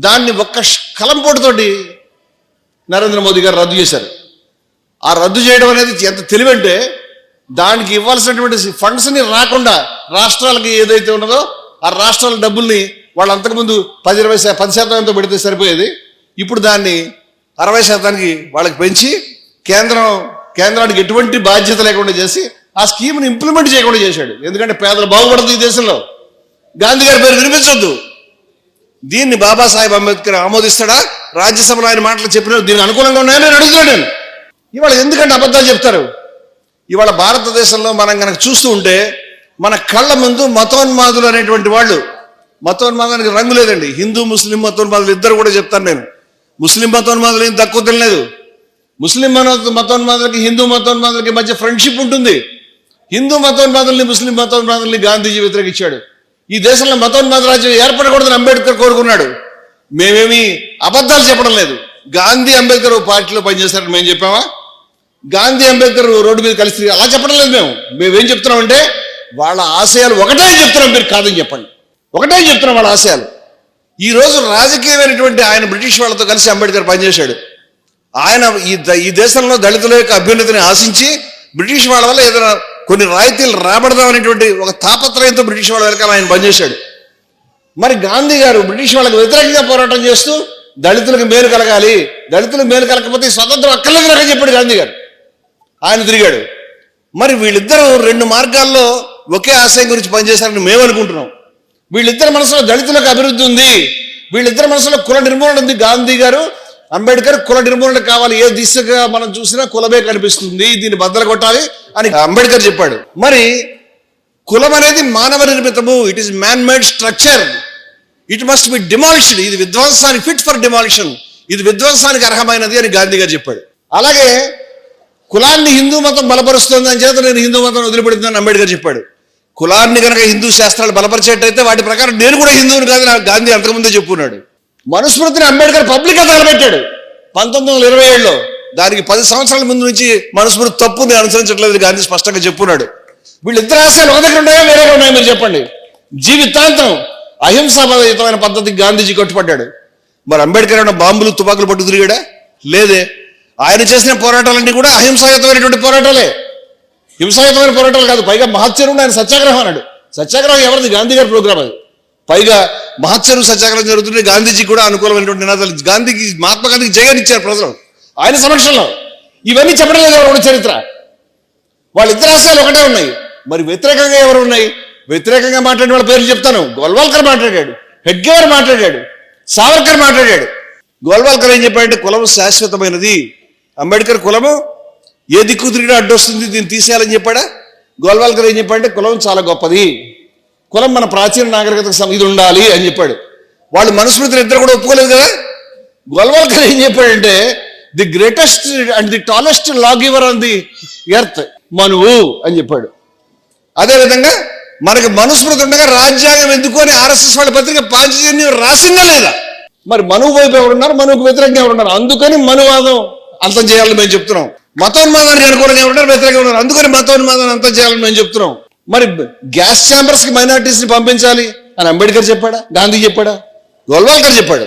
దాన్ని ఒక్క కలంపోటుతోటి నరేంద్ర మోదీ గారు రద్దు చేశారు. ఆ రద్దు చేయడం అనేది ఎంత తెలివంటే, దానికి ఇవ్వాల్సినటువంటి ఫండ్స్ని రాకుండా రాష్ట్రాలకి ఏదైతే ఉన్నదో ఆ రాష్ట్రాల డబ్బుల్ని వాళ్ళు అంతకుముందు 10% పెడితే సరిపోయేది, ఇప్పుడు దాన్ని 60% వాళ్ళకి పెంచి కేంద్రానికి ఎటువంటి బాధ్యత లేకుండా చేసి ఆ స్కీమ్ని ఇంప్లిమెంట్ చేయకుండా చేశాడు. ఎందుకంటే పేదలు బాగుపడుతుంది ఈ దేశంలో. గాంధీ గారి పేరు వినిపించొద్దు. దీన్ని బాబాసాహెబ్ అంబేద్కర్ ఆమోదిస్తాడా? రాజ్యసభలో ఆయన మాటలు చెప్పిన దీనికి అనుకూలంగా ఉన్నాయని అడుగుతున్నాడు నేను. ఇవాళ ఎందుకంటే అబద్ధాలు చెప్తారు? ఇవాళ భారతదేశంలో మనం కనుక చూస్తూ ఉంటే మన కళ్ళ ముందు మతోన్మాదులు అనేటువంటి వాళ్ళు, మతోన్మాదానికి రంగు లేదండి, హిందూ ముస్లిం మతోన్మాదులు ఇద్దరు కూడా చెప్తాను నేను. ముస్లిం మతోన్మాదులు ఏం తక్కువ తినలేదు. ముస్లిం మతోన్మాదులకి హిందూ మతోన్మాదులకి మధ్య ఫ్రెండ్షిప్ ఉంటుంది. హిందూ మతోన్మాదుల్ని ముస్లిం మతోన్మాదుల్ని గాంధీజీ వ్యతిరేకించాడు. ఈ దేశంలో మతోన్మాద రాజ్యం ఏర్పడకూడదని అంబేద్కర్ కోరుకున్నాడు. మేమేమి అబద్ధాలు చెప్పడం లేదు. గాంధీ అంబేద్కర్ పార్టీలో పనిచేశారని మేము చెప్పామా? గాంధీ అంబేద్కర్ రోడ్డు మీద కలిసి అలా చెప్పడం లేదు. మేమేం చెప్తున్నామంటే వాళ్ళ ఆశయాలు ఒకటే చెప్తున్నాం, మీరు కాదని చెప్పండి. ఒకటే చెప్తున్నాం వాళ్ళ ఆశయాలు. ఈ రోజు రాజకీయమైనటువంటి ఆయన బ్రిటిష్ వాళ్ళతో కలిసి అంబేద్కర్ పనిచేశాడు. ఆయన ఈ దేశంలో దళితుల యొక్క అభ్యున్నతిని ఆశించి బ్రిటిష్ వాళ్ళ వల్ల ఏదైనా కొన్ని రాయితీలు రాబడదాం అనేటువంటి ఒక తాపత్రయంతో బ్రిటిష్ వాళ్ళ వెనకాల ఆయన పనిచేశాడు. మరి గాంధీ గారు బ్రిటిష్ వాళ్ళకి వ్యతిరేకంగా పోరాటం చేస్తూ దళితులకు మేలు కలగాలి, దళితులకు మేలు కలగకపోతే స్వతంత్రం అక్కర్లేదు అని చెప్పాడు గాంధీ గారు. ఆయన తిరిగాడు. మరి వీళ్ళిద్దరూ 2 మార్గాల్లో ఒకే ఆశయం గురించి పనిచేశారని మేము అనుకుంటున్నాం. వీళ్ళిద్దరి మనసులో దళితులకు అభివృద్ధి ఉంది, వీళ్ళిద్దరి మనసులో కుల నిర్మూలన ఉంది. గాంధీ గారు అంబేద్కర్ కుల నిర్మూలన కావాలి, ఏ దిశగా మనం చూసినా కులమే కనిపిస్తుంది, దీన్ని బద్దలు కొట్టాలి అని అంబేద్కర్ చెప్పాడు. మరి కులం అనేది మానవ నిర్మితము, it is man made structure, it must be demolished, ఇది విధ్వంసానికి ఫిట్ ఫర్ డిమాలిషన్, ఇది విధ్వంసానికి అర్హమైనది అని గాంధీ గారు చెప్పాడు. అలాగే కులాన్ని హిందూ మతం బలపరుస్తుంది అని చేత నేను హిందూ మతం వదిలిపెడుతున్నాను అంబేద్కర్ చెప్పాడు. కులాన్ని కనుక హిందూ శాస్త్రాలు బలపరిచేటైతే వాటి ప్రకారం నేను కూడా హిందువుని కాదు నాకు గాంధీ అంతకుముందే చెప్పుకున్నాడు. మనుస్మృతిని అంబేద్కర్ పబ్లిక్గా తగలబెట్టాడు 1927లో. దానికి 10 సంవత్సరాల ముందు నుంచి మనుస్మృతి తప్పుని అనుసరించట్లేదు గాంధీ స్పష్టంగా చెప్పుకున్నాడు. వీళ్ళిద్దరు ఆశయాలు ఒక దగ్గర ఉన్నాయా వేరేగా ఉన్నాయా మీరు చెప్పండి? జీవితాంతం అహింసాయుతమైన పద్ధతికి గాంధీజీ కట్టుపడ్డాడు. మరి అంబేద్కర్ ఏమైనా బాంబులు తుపాకులు పట్టు తిరిగాడా? లేదే. ఆయన చేసిన పోరాటాలన్నీ కూడా అహింసాయుతమైనటువంటి పోరాటాలే, హింసాయుతమైన పోరాటాలు కాదు. పైగా మహత్సరుడు ఆయన సత్యాగ్రహం అన్నాడు. సత్యాగ్రహం ఎవరిది? గాంధీ గారి ప్రోగ్రామ్ అది. పైగా మహత్సరు సత్యాగ్రహం జరుగుతుంటే గాంధీజీ కూడా అనుకూలమైనటువంటి నినాదాలు, గాంధీకి మహాత్మా గాంధీకి జయాన్ని ఇచ్చారు ప్రజలు ఆయన సమక్షంలో. ఇవన్నీ చెప్పడం లేదు ఎవరు చరిత్ర. వాళ్ళిద్దరు ఆశయాలు ఒకటే ఉన్నాయి. మరి వ్యతిరేకంగా ఎవరు ఉన్నాయి? వ్యతిరేకంగా మాట్లాడిన వాళ్ళ పేర్లు చెప్తాను. గోల్వాల్కర్ మాట్లాడాడు, హెడ్గేవార్ మాట్లాడాడు, సావర్కర్ మాట్లాడాడు. గోల్వాల్కర్ ఏం చెప్పాడంటే కులం శాశ్వతమైనది, అంబేద్కర్ కులము ఏ దిక్కు తిరిగినా అడ్డొస్తుంది, దీన్ని తీసేయాలని చెప్పాడా? గోల్వాల్కర్ ఏం చెప్పాడంటే కులం చాలా గొప్పది, కులం మన ప్రాచీన నాగరికతకు ఇది ఉండాలి అని చెప్పాడు. వాళ్ళు మనుస్మృతిని ఇద్దరు కూడా ఒప్పుకోలేదు కదా. గోల్వాల్కర్ ఏం చెప్పాడంటే the greatest and the tallest law giver on the earth మనువు అని చెప్పాడు. అదేవిధంగా మనకి మనుస్మృతి ఉండగా రాజ్యాంగం ఎందుకు అని ఆర్ఎస్ఎస్ వాళ్ళ పత్రిక పాంచజన్యం రాసిందా లేదా? మరి మనువు వైపు ఎవరున్నారు, మనువుకు వ్యతిరేకంగా ఎవరున్నారు? అందుకని మనువాదం అంతం చేయాలని మేము చెప్తున్నాం. మతోన్మాదానికి అనుకూలంగా ఎవరున్నారు, వ్యతిరేకంగా ఉన్నారు, అందుకని మతోన్మాదాన్ని అంతం చేయాలని మేము చెప్తున్నాం. మరి గ్యాస్ ఛాంబర్స్కి మైనారిటీస్ని పంపించాలి, అని అంబేద్కర్ చెప్పాడా? గాంధీ చెప్పాడా? గోల్వాల్కర్ చెప్పాడు.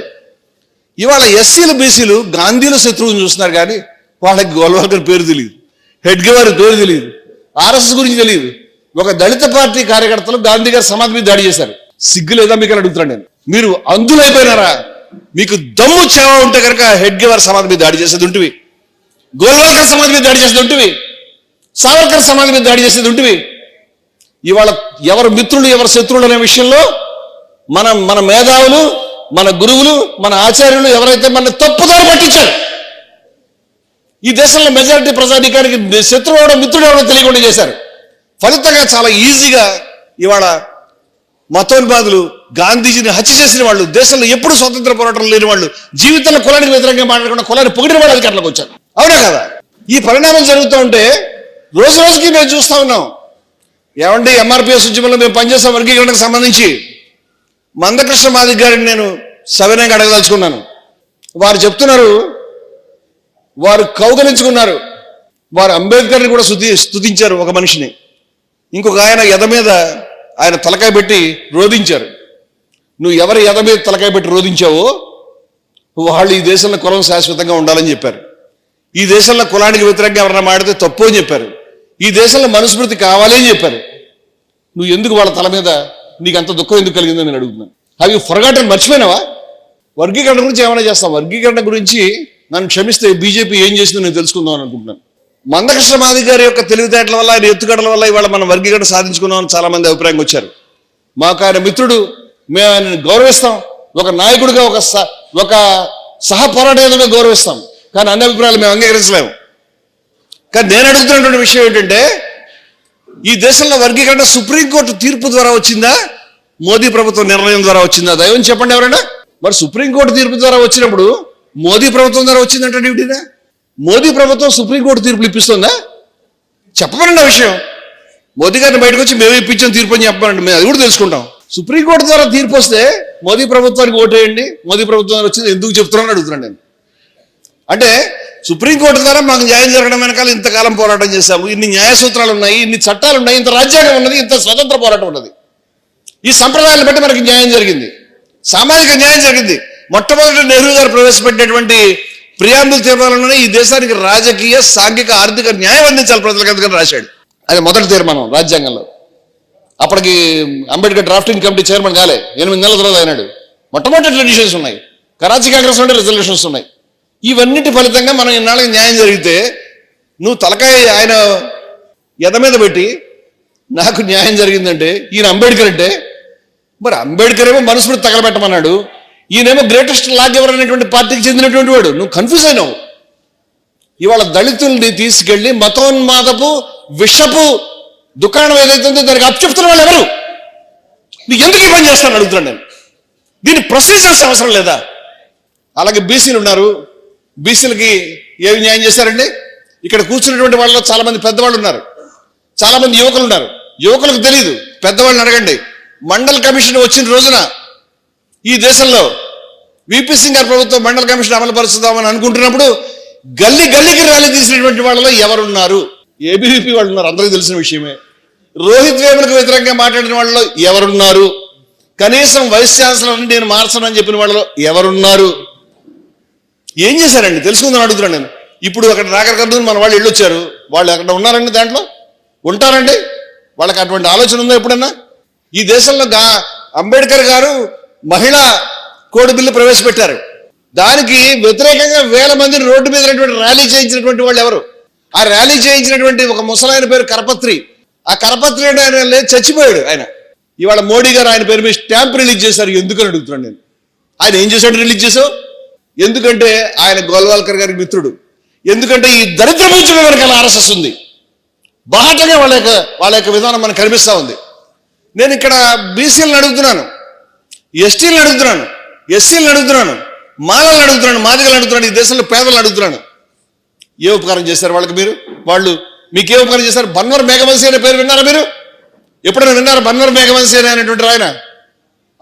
ఇవాళ ఎస్సీలు బీసీలు గాంధీలో శత్రువుని చూస్తున్నారు కానీ వాళ్ళకి గోల్వాల్కర్ పేరు తెలియదు, హెడ్గేవార్ పేరు తెలియదు, ఆర్ఎస్ఎస్ గురించి తెలియదు. ఒక దళిత పార్టీ కార్యకర్తలు గాంధీ గారి సమాధి మీద దాడి చేశారు. సిగ్గు లేదా మీకు అని అడుగుతున్నాను నేను. మీరు అందులైపోయినారా? మీకు దమ్ము చేవ ఉంటే కనుక హెడ్గేవార్ సమాధి మీద దాడి చేసేది ఉంటివి, గోల్వాల్కర్ సమాధి మీద దాడి చేసేది ఉంటివి, సావర్కర్ సమాధి మీద దాడి చేసేది ఉంటివి. ఇవాళ ఎవరు మిత్రులు ఎవరు శత్రువులు అనే విషయంలో మన మేధావులు, మన గురువులు, మన ఆచార్యులు ఎవరైతే మన తప్పుదారి పట్టించారు, ఈ దేశంలో మెజారిటీ ప్రజాధికారికి శత్రువు ఎవడో మిత్రుడు ఎవడో తెలియకుండా చేశారు. ఫలితంగా చాలా ఈజీగా ఇవాళ మతోన్మాదులు గాంధీజీని హత్య చేసిన వాళ్ళు, దేశంలో ఎప్పుడు స్వాతంత్ర పోరాటం లేని వాళ్ళు, జీవితంలో కులానికి వ్యతిరేకంగా మాట్లాడకుండా కులాన్ని పొగిడిన వాళ్ళు అధికారంలోకి వచ్చారు. అవునా కదా? ఈ పరిణామం జరుగుతూ ఉంటే రోజు రోజుకి మేము చూస్తా ఉన్నాం. ఏమండి, ఎంఆర్పిఎస్ ఉద్యమంలో మేము పనిచేసే వర్గీకరణకు సంబంధించి మందకృష్ణ మాదిగ గారిని నేను సవినయంగా అడగదలుచుకున్నాను. వారు చెప్తున్నారు, వారు కౌగలించుకున్నారు, వారు అంబేద్కర్ని కూడా స్తుతించారు ఒక మనిషిని. ఇంకొక ఆయన ఎద మీద ఆయన తలకాయ పెట్టి రోధించారు. నువ్వు ఎవరి ఎద మీద తలకాయ పెట్టి రోధించావో వాళ్ళు ఈ దేశంలో కులం శాశ్వతంగా ఉండాలని చెప్పారు. ఈ దేశంలో కులానికి వ్యతిరేకంగా ఎవరైనా మాడితే తప్పు అని చెప్పారు. ఈ దేశంలో మనుస్మృతి కావాలి అని చెప్పారు. నువ్వు ఎందుకు వాళ్ళ తల మీద నీకు అంత దుఃఖం ఎందుకు కలిగిందని నేను అడుగుతున్నాను. అవి ఫర్గాటన్, మర్చిపోయినావా? వర్గీకరణ గురించి ఏమైనా చేస్తాం. వర్గీకరణ గురించి నన్ను క్షమిస్తే బీజేపీ ఏం చేసిందో నేను తెలుసుకుందాం అని అనుకుంటున్నాను. మందకృష్ణ మాదిగ గారి యొక్క తెలివితేటల వల్ల, ఆయన ఎత్తుగడల వల్ల ఇవాళ మనం వర్గీకరణ సాధించుకున్నామని చాలా మంది అభిప్రాయంగా వచ్చారు. మాకు ఆయన మిత్రుడు, మేము ఆయనని గౌరవిస్తాం, ఒక నాయకుడిగా ఒక సహ పోరాటంగా గౌరవిస్తాం. కానీ అన్ని అభిప్రాయాలు మేము అంగీకరించలేము. కానీ నేను అడుగుతున్నటువంటి విషయం ఏంటంటే, ఈ దేశంలో వర్గీకరణ సుప్రీంకోర్టు తీర్పు ద్వారా వచ్చిందా, మోదీ ప్రభుత్వం నిర్ణయం ద్వారా వచ్చిందా? దయవం చెప్పండి ఎవరైనా. మరి సుప్రీంకోర్టు తీర్పు ద్వారా వచ్చినప్పుడు మోదీ ప్రభుత్వం ద్వారా వచ్చిందంటే ఏమిటినా? మోదీ ప్రభుత్వం సుప్రీంకోర్టు తీర్పులు ఇప్పిస్తుందా? చెప్పమనండి ఆ విషయం. మోదీ గారిని బయటకు వచ్చి మేము ఇప్పించిన తీర్పు అని చెప్పమనండి, మేము అది కూడా తెలుసుకుంటాం. సుప్రీంకోర్టు ద్వారా తీర్పు వస్తే మోదీ ప్రభుత్వానికి ఓటేయండి, మోదీ ప్రభుత్వం ద్వారా వచ్చింది ఎందుకు చెప్తున్నాను అడుగుతున్నాను నేను. అంటే సుప్రీంకోర్టు ద్వారా మాకు న్యాయం జరగడం వెనకాల ఇంతకాలం పోరాటం చేశాము, ఇన్ని న్యాయ సూత్రాలు ఉన్నాయి, ఇన్ని చట్టాలు ఉన్నాయి, ఇంత రాజ్యాంగం ఉన్నది, ఇంత స్వతంత్ర పోరాటం ఉన్నది. ఈ సంప్రదాయాన్ని బట్టి మనకి న్యాయం జరిగింది, సామాజిక న్యాయం జరిగింది. మొట్టమొదటి నెహ్రూ గారు ప్రవేశపెట్టినటువంటి ప్రియాంబుల్ తీర్మానంలోనే ఈ దేశానికి రాజకీయ, సాంఘిక, ఆర్థిక న్యాయం అందించాలి ప్రజలకు అందుకని రాశాడు. అది మొదటి తీర్మానం రాజ్యాంగంలో. అప్పటికి అంబేద్కర్ డ్రాఫ్టింగ్ కమిటీ చైర్మన్ కాలే, 8 నెలల తర్వాత అయినాడు. మొట్టమొదటి రెజల్యూషన్స్ ఉన్నాయి, కరాచీ కాంగ్రెస్ నుండి రెజల్యూషన్స్ ఉన్నాయి. ఇవన్నిటి ఫలితంగా మనం ఇన్నాళ్ళకి న్యాయం జరిగితే నువ్వు తలకాయ ఆయన ఎద మీద పెట్టి నాకు న్యాయం జరిగిందంటే ఈయన అంబేద్కర్ అంటే, మరి అంబేద్కర్ ఏమో మనుస్మృతి తగలబెట్టమన్నాడు, ఈయనేమో గ్రేటెస్ట్ లాగివర్ అనేటువంటి పార్టీకి చెందినటువంటి వాడు. నువ్వు కన్ఫ్యూజ్ అయినావు. ఇవాళ దళితుల్ని తీసుకెళ్లి మతోన్మాదపు విషపు దుకాణం ఏదైతే ఉందో దానికి అప్పచెప్తున్న వాళ్ళు ఎవరు? నీకు ఎందుకు ఈ పని చేస్తాను అడుగుతున్నాను నేను. దీన్ని ప్రొసెస్ చేసే అవసరం లేదా? అలాగే బీసీలు ఉన్నారు, బీసీలకి ఏమి న్యాయం చేశారండి? ఇక్కడ కూర్చున్నటువంటి వాళ్ళలో చాలా మంది పెద్దవాళ్ళు ఉన్నారు, చాలా మంది యువకులు ఉన్నారు. యువకులకు తెలియదు, పెద్దవాళ్ళని అడగండి. మండల్ కమిషన్ వచ్చిన రోజున ఈ దేశంలో విపి సింగ్ గారి ప్రభుత్వం మండల్ కమిషన్ అమలు పరుచుదామని అనుకుంటున్నప్పుడు గల్లీకి ర్యాలీ తీసినటువంటి వాళ్ళలో ఎవరున్నారు? ఏబీవీపీ వాళ్ళు ఉన్నారు, అందరికీ తెలిసిన విషయమే. రోహిత్ వేములకు వ్యతిరేకంగా మాట్లాడిన వాళ్ళలో ఎవరున్నారు? కనీసం వైస్ ఛాన్సలర్ నేను మార్చనని చెప్పిన వాళ్ళలో ఎవరున్నారు? ఏం చేశారండి తెలుసుకుందాం అడుగుతున్నాను నేను. ఇప్పుడు అక్కడ నాగరికర్నూలు మన వాళ్ళు వెళ్ళొచ్చారు, వాళ్ళు అక్కడ ఉన్నారండి, దాంట్లో ఉంటారండి? వాళ్ళకి అటువంటి ఆలోచన ఉందా ఎప్పుడన్నా? ఈ దేశంలో అంబేద్కర్ గారు మహిళా కోడ్ బిల్లు ప్రవేశపెట్టారు, దానికి వ్యతిరేకంగా వేల మందిని రోడ్డు మీద ర్యాలీ చేయించినటువంటి వాళ్ళు ఎవరు? ఆ ర్యాలీ చేయించినటువంటి ఒక ముసలాయన పేరు కరపత్రి. ఆ కరపత్రి ఆయన చచ్చిపోయాడు. ఆయన ఇవాళ మోడీ గారు ఆయన పేరు మీద స్టాంప్ రిలీజ్ చేశారు. ఎందుకని అడుగుతున్నాను నేను. ఆయన ఏం చేశాడు రిలీజ్ చేసావు? ఎందుకంటే ఆయన గోల్వాల్కర్ గారికి మిత్రుడు. ఎందుకంటే ఈ దరిద్ర పూజల వెనకాల ఆర్ఎస్ఎస్ ఉంది. బాహటంగా వాళ్ళ యొక్క విధానం మనకు కనిపిస్తూ ఉంది. నేను ఇక్కడ బీసీలను అడుగుతున్నాను, ఎస్టీలను అడుగుతున్నాను, ఎస్సీలను అడుగుతున్నాను, మాలలను అడుగుతున్నాను, మాదిగలను అడుగుతున్నాను, ఈ దేశంలో పేదలను అడుగుతున్నాను. ఏ ఉపకారం చేశారు వాళ్ళకి మీరు? వాళ్ళు మీకు ఏ ఉపకారం చేశారు? బన్వర్ మేఘవంశీ అనే పేరు విన్నారా మీరు? ఎప్పుడైనా విన్నారా బన్వర్ మేఘవంశీ అనేటువంటి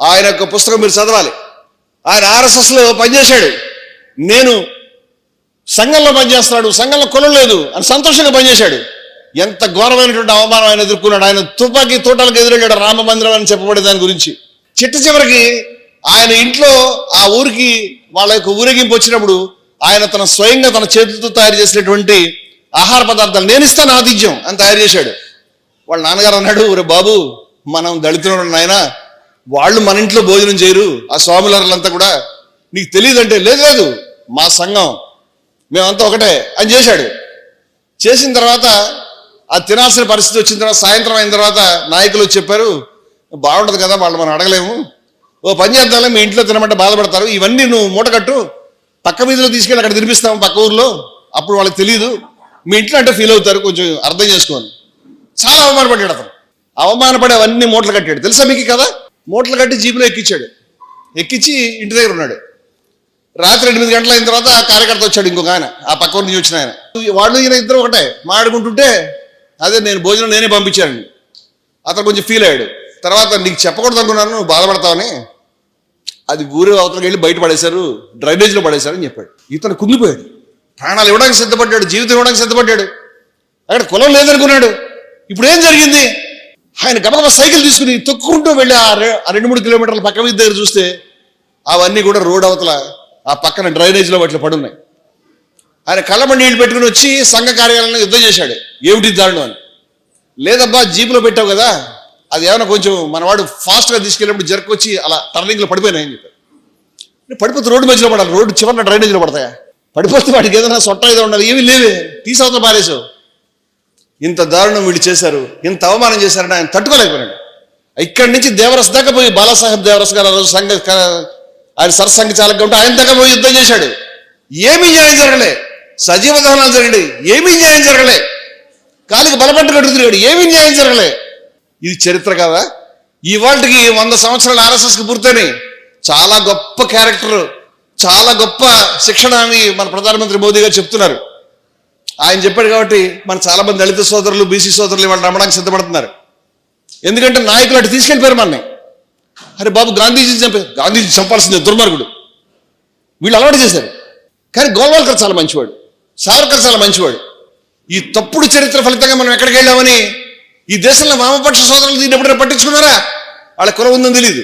ఆయన యొక్క పుస్తకం మీరు చదవాలి. ఆయన ఆర్ఎస్ఎస్లో పనిచేశాడు. నేను సంఘంలో పనిచేస్తున్నాడు, సంఘంలో కులం లేదు అని సంతోషంగా పనిచేశాడు. ఎంత ఘోరమైనటువంటి అవమానం ఆయన ఎదుర్కొన్నాడు. ఆయన తుపాకీ తోటలకు ఎదురెళ్ళాడు రామ మందిరం అని చెప్పబడే దాని గురించి. చివరికి ఆయన ఇంట్లో ఆ ఊరికి వాళ్ళ యొక్క ఊరేగింపు వచ్చినప్పుడు ఆయన తన స్వయంగా తన చేతులతో తయారు చేసినటువంటి ఆహార పదార్థాలు నేను ఇస్తాను ఆతిథ్యం అని తయారు చేశాడు. వాళ్ళ నాన్నగారు అన్నాడు, ఒరే బాబు మనం దళితులు నాయన, వాళ్ళు మన ఇంట్లో భోజనం చేయరు, ఆ స్వాములంతా కూడా, నీకు తెలియదంటే లేదు లేదు మా సంఘం మేమంతా ఒకటే అని చేశాడు. చేసిన తర్వాత అది తినాల్సిన పరిస్థితి వచ్చిన తర్వాత సాయంత్రం అయిన తర్వాత నాయకులు వచ్చి చెప్పారు, బాగుంటుంది కదా వాళ్ళు మనం అడగలేము, ఓ పని చేద్దాంలే, మీ ఇంట్లో తినమంటే బాధపడతారు, ఇవన్నీ నువ్వు మూటకట్టు, పక్క వీధిలో తీసుకెళ్ళి అక్కడ తినిపిస్తాము పక్క ఊర్లో, అప్పుడు వాళ్ళకి తెలియదు, మీ ఇంట్లో అంటే ఫీల్ అవుతారు, కొంచెం అర్థం చేసుకోవాలి. చాలా అవమానపడ్డాడు అతను. అవమానపడి అవన్నీ మూటలు కట్టాడు. తెలుసా మీకు కదా, మూటలు కట్టి జీపులో ఎక్కించాడు. ఎక్కించి ఇంటి దగ్గర ఉన్నాడు. రాత్రి 8 గంటల అయిన తర్వాత ఆ కార్యకర్త వచ్చాడు, ఇంకొక ఆయన, ఆ పక్క నుంచి వచ్చిన ఆయన. వాళ్ళు ఈయన ఇద్దరు ఒకటే మాట్లాడుకుంటుంటే, అదే నేను భోజనం నేనే పంపించాను. అతను కొంచెం ఫీల్ అయ్యాడు. తర్వాత నీకు చెప్పకూడదు అనుకున్నాను, నువ్వు బాధపడతావని, అది ఊరు అవతలకి వెళ్ళి బయట పడేశారు, డ్రైనేజ్లో పడేశారు అని చెప్పాడు. ఇతను కుంగిపోయాడు. ప్రాణాలు ఇవ్వడానికి సిద్ధపడ్డాడు, జీవితం ఇవ్వడానికి సిద్ధపడ్డాడు. అక్కడ కులం లేదనుకున్నాడు. ఇప్పుడు ఏం జరిగింది? ఆయన గబగబా సైకిల్ తీసుకుని తొక్కుంటూ వెళ్ళి ఆ 2-3 కిలోమీటర్ల పక్క వీధి దగ్గర చూస్తే అవన్నీ కూడా రోడ్ అవతల ఆ పక్కన డ్రైనేజ్లో వాటిలో పడున్నాయి. ఆయన కళ్ళమని నీళ్లు పెట్టుకుని వచ్చి సంఘ కార్యాలయంలో యుద్ధం చేశాడు. ఏమిటి దారుణం అని. లేదబ్బా జీపులో పెట్టావు కదా, అది ఏమైనా కొంచెం మనవాడు ఫాస్ట్గా తీసుకెళ్ళినప్పుడు జరుకొచ్చి అలా టర్నింగ్లో పడిపోయినాయని చెప్పారు. పడిపోతే రోడ్డు మధ్యలో పడాలి, రోడ్డు చివరిన డ్రైనేజ్లో పడతాయా? పడిపోతే వాడికి ఏదైనా సొట్ట ఏదో ఉండాలి, ఏమీ లేవే, తీసవతల పారేసావు. ఇంత దారుణం వీళ్ళు చేశారు, ఇంత అవమానం చేశారని ఆయన తట్టుకోలేకపోయాడు. ఇక్కడి నుంచి దేవరస్ దాకా పోయి, బాలాసాహెబ్ దేవరస్ గారు రోజు సంఘ ఆయన సరసంఘ చాలక ఉంటే ఆయన దగ్గర పోయి యుద్ధం చేశాడు. ఏమీ న్యాయం జరగలే. సజీవ దహనాలు జరిగాయి, ఏమీ న్యాయం జరగలే. కాలికి బలపట్టు కట్టుతున్నాడు, ఏమీ న్యాయం జరగలే. ఇది చరిత్ర కదా. ఇవాళకి 100 సంవత్సరాలు ఆర్ఎస్ఎస్కి పూర్తయినాయి. చాలా గొప్ప క్యారెక్టర్, చాలా గొప్ప శిక్షణ అని మన ప్రధానమంత్రి మోదీ గారు చెప్తున్నారు. ఆయన చెప్పాడు కాబట్టి మన చాలా మంది దళిత సోదరులు, బీసీ సోదరులు వాళ్ళు నమ్మడానికి సిద్ధపడుతున్నారు. ఎందుకంటే నాయకులు అటు తీసుకెళ్ళిపోయారు మనని. అరే బాబు గాంధీజీ చంపాల్సిందే దుర్మార్గుడు, వీళ్ళు అలవాటు చేశారు. కానీ గోల్వాల్కర్ చాలా మంచివాడు, సావర్కర్ చాలా మంచివాడు. ఈ తప్పుడు చరిత్ర ఫలితంగా మనం ఎక్కడికి వెళ్ళామని ఈ దేశంలో వామపక్ష సోదరులు దీన్ని ఎప్పుడైనా పట్టించుకున్నారా? వాళ్ళ కులం ఉందని తెలియదు,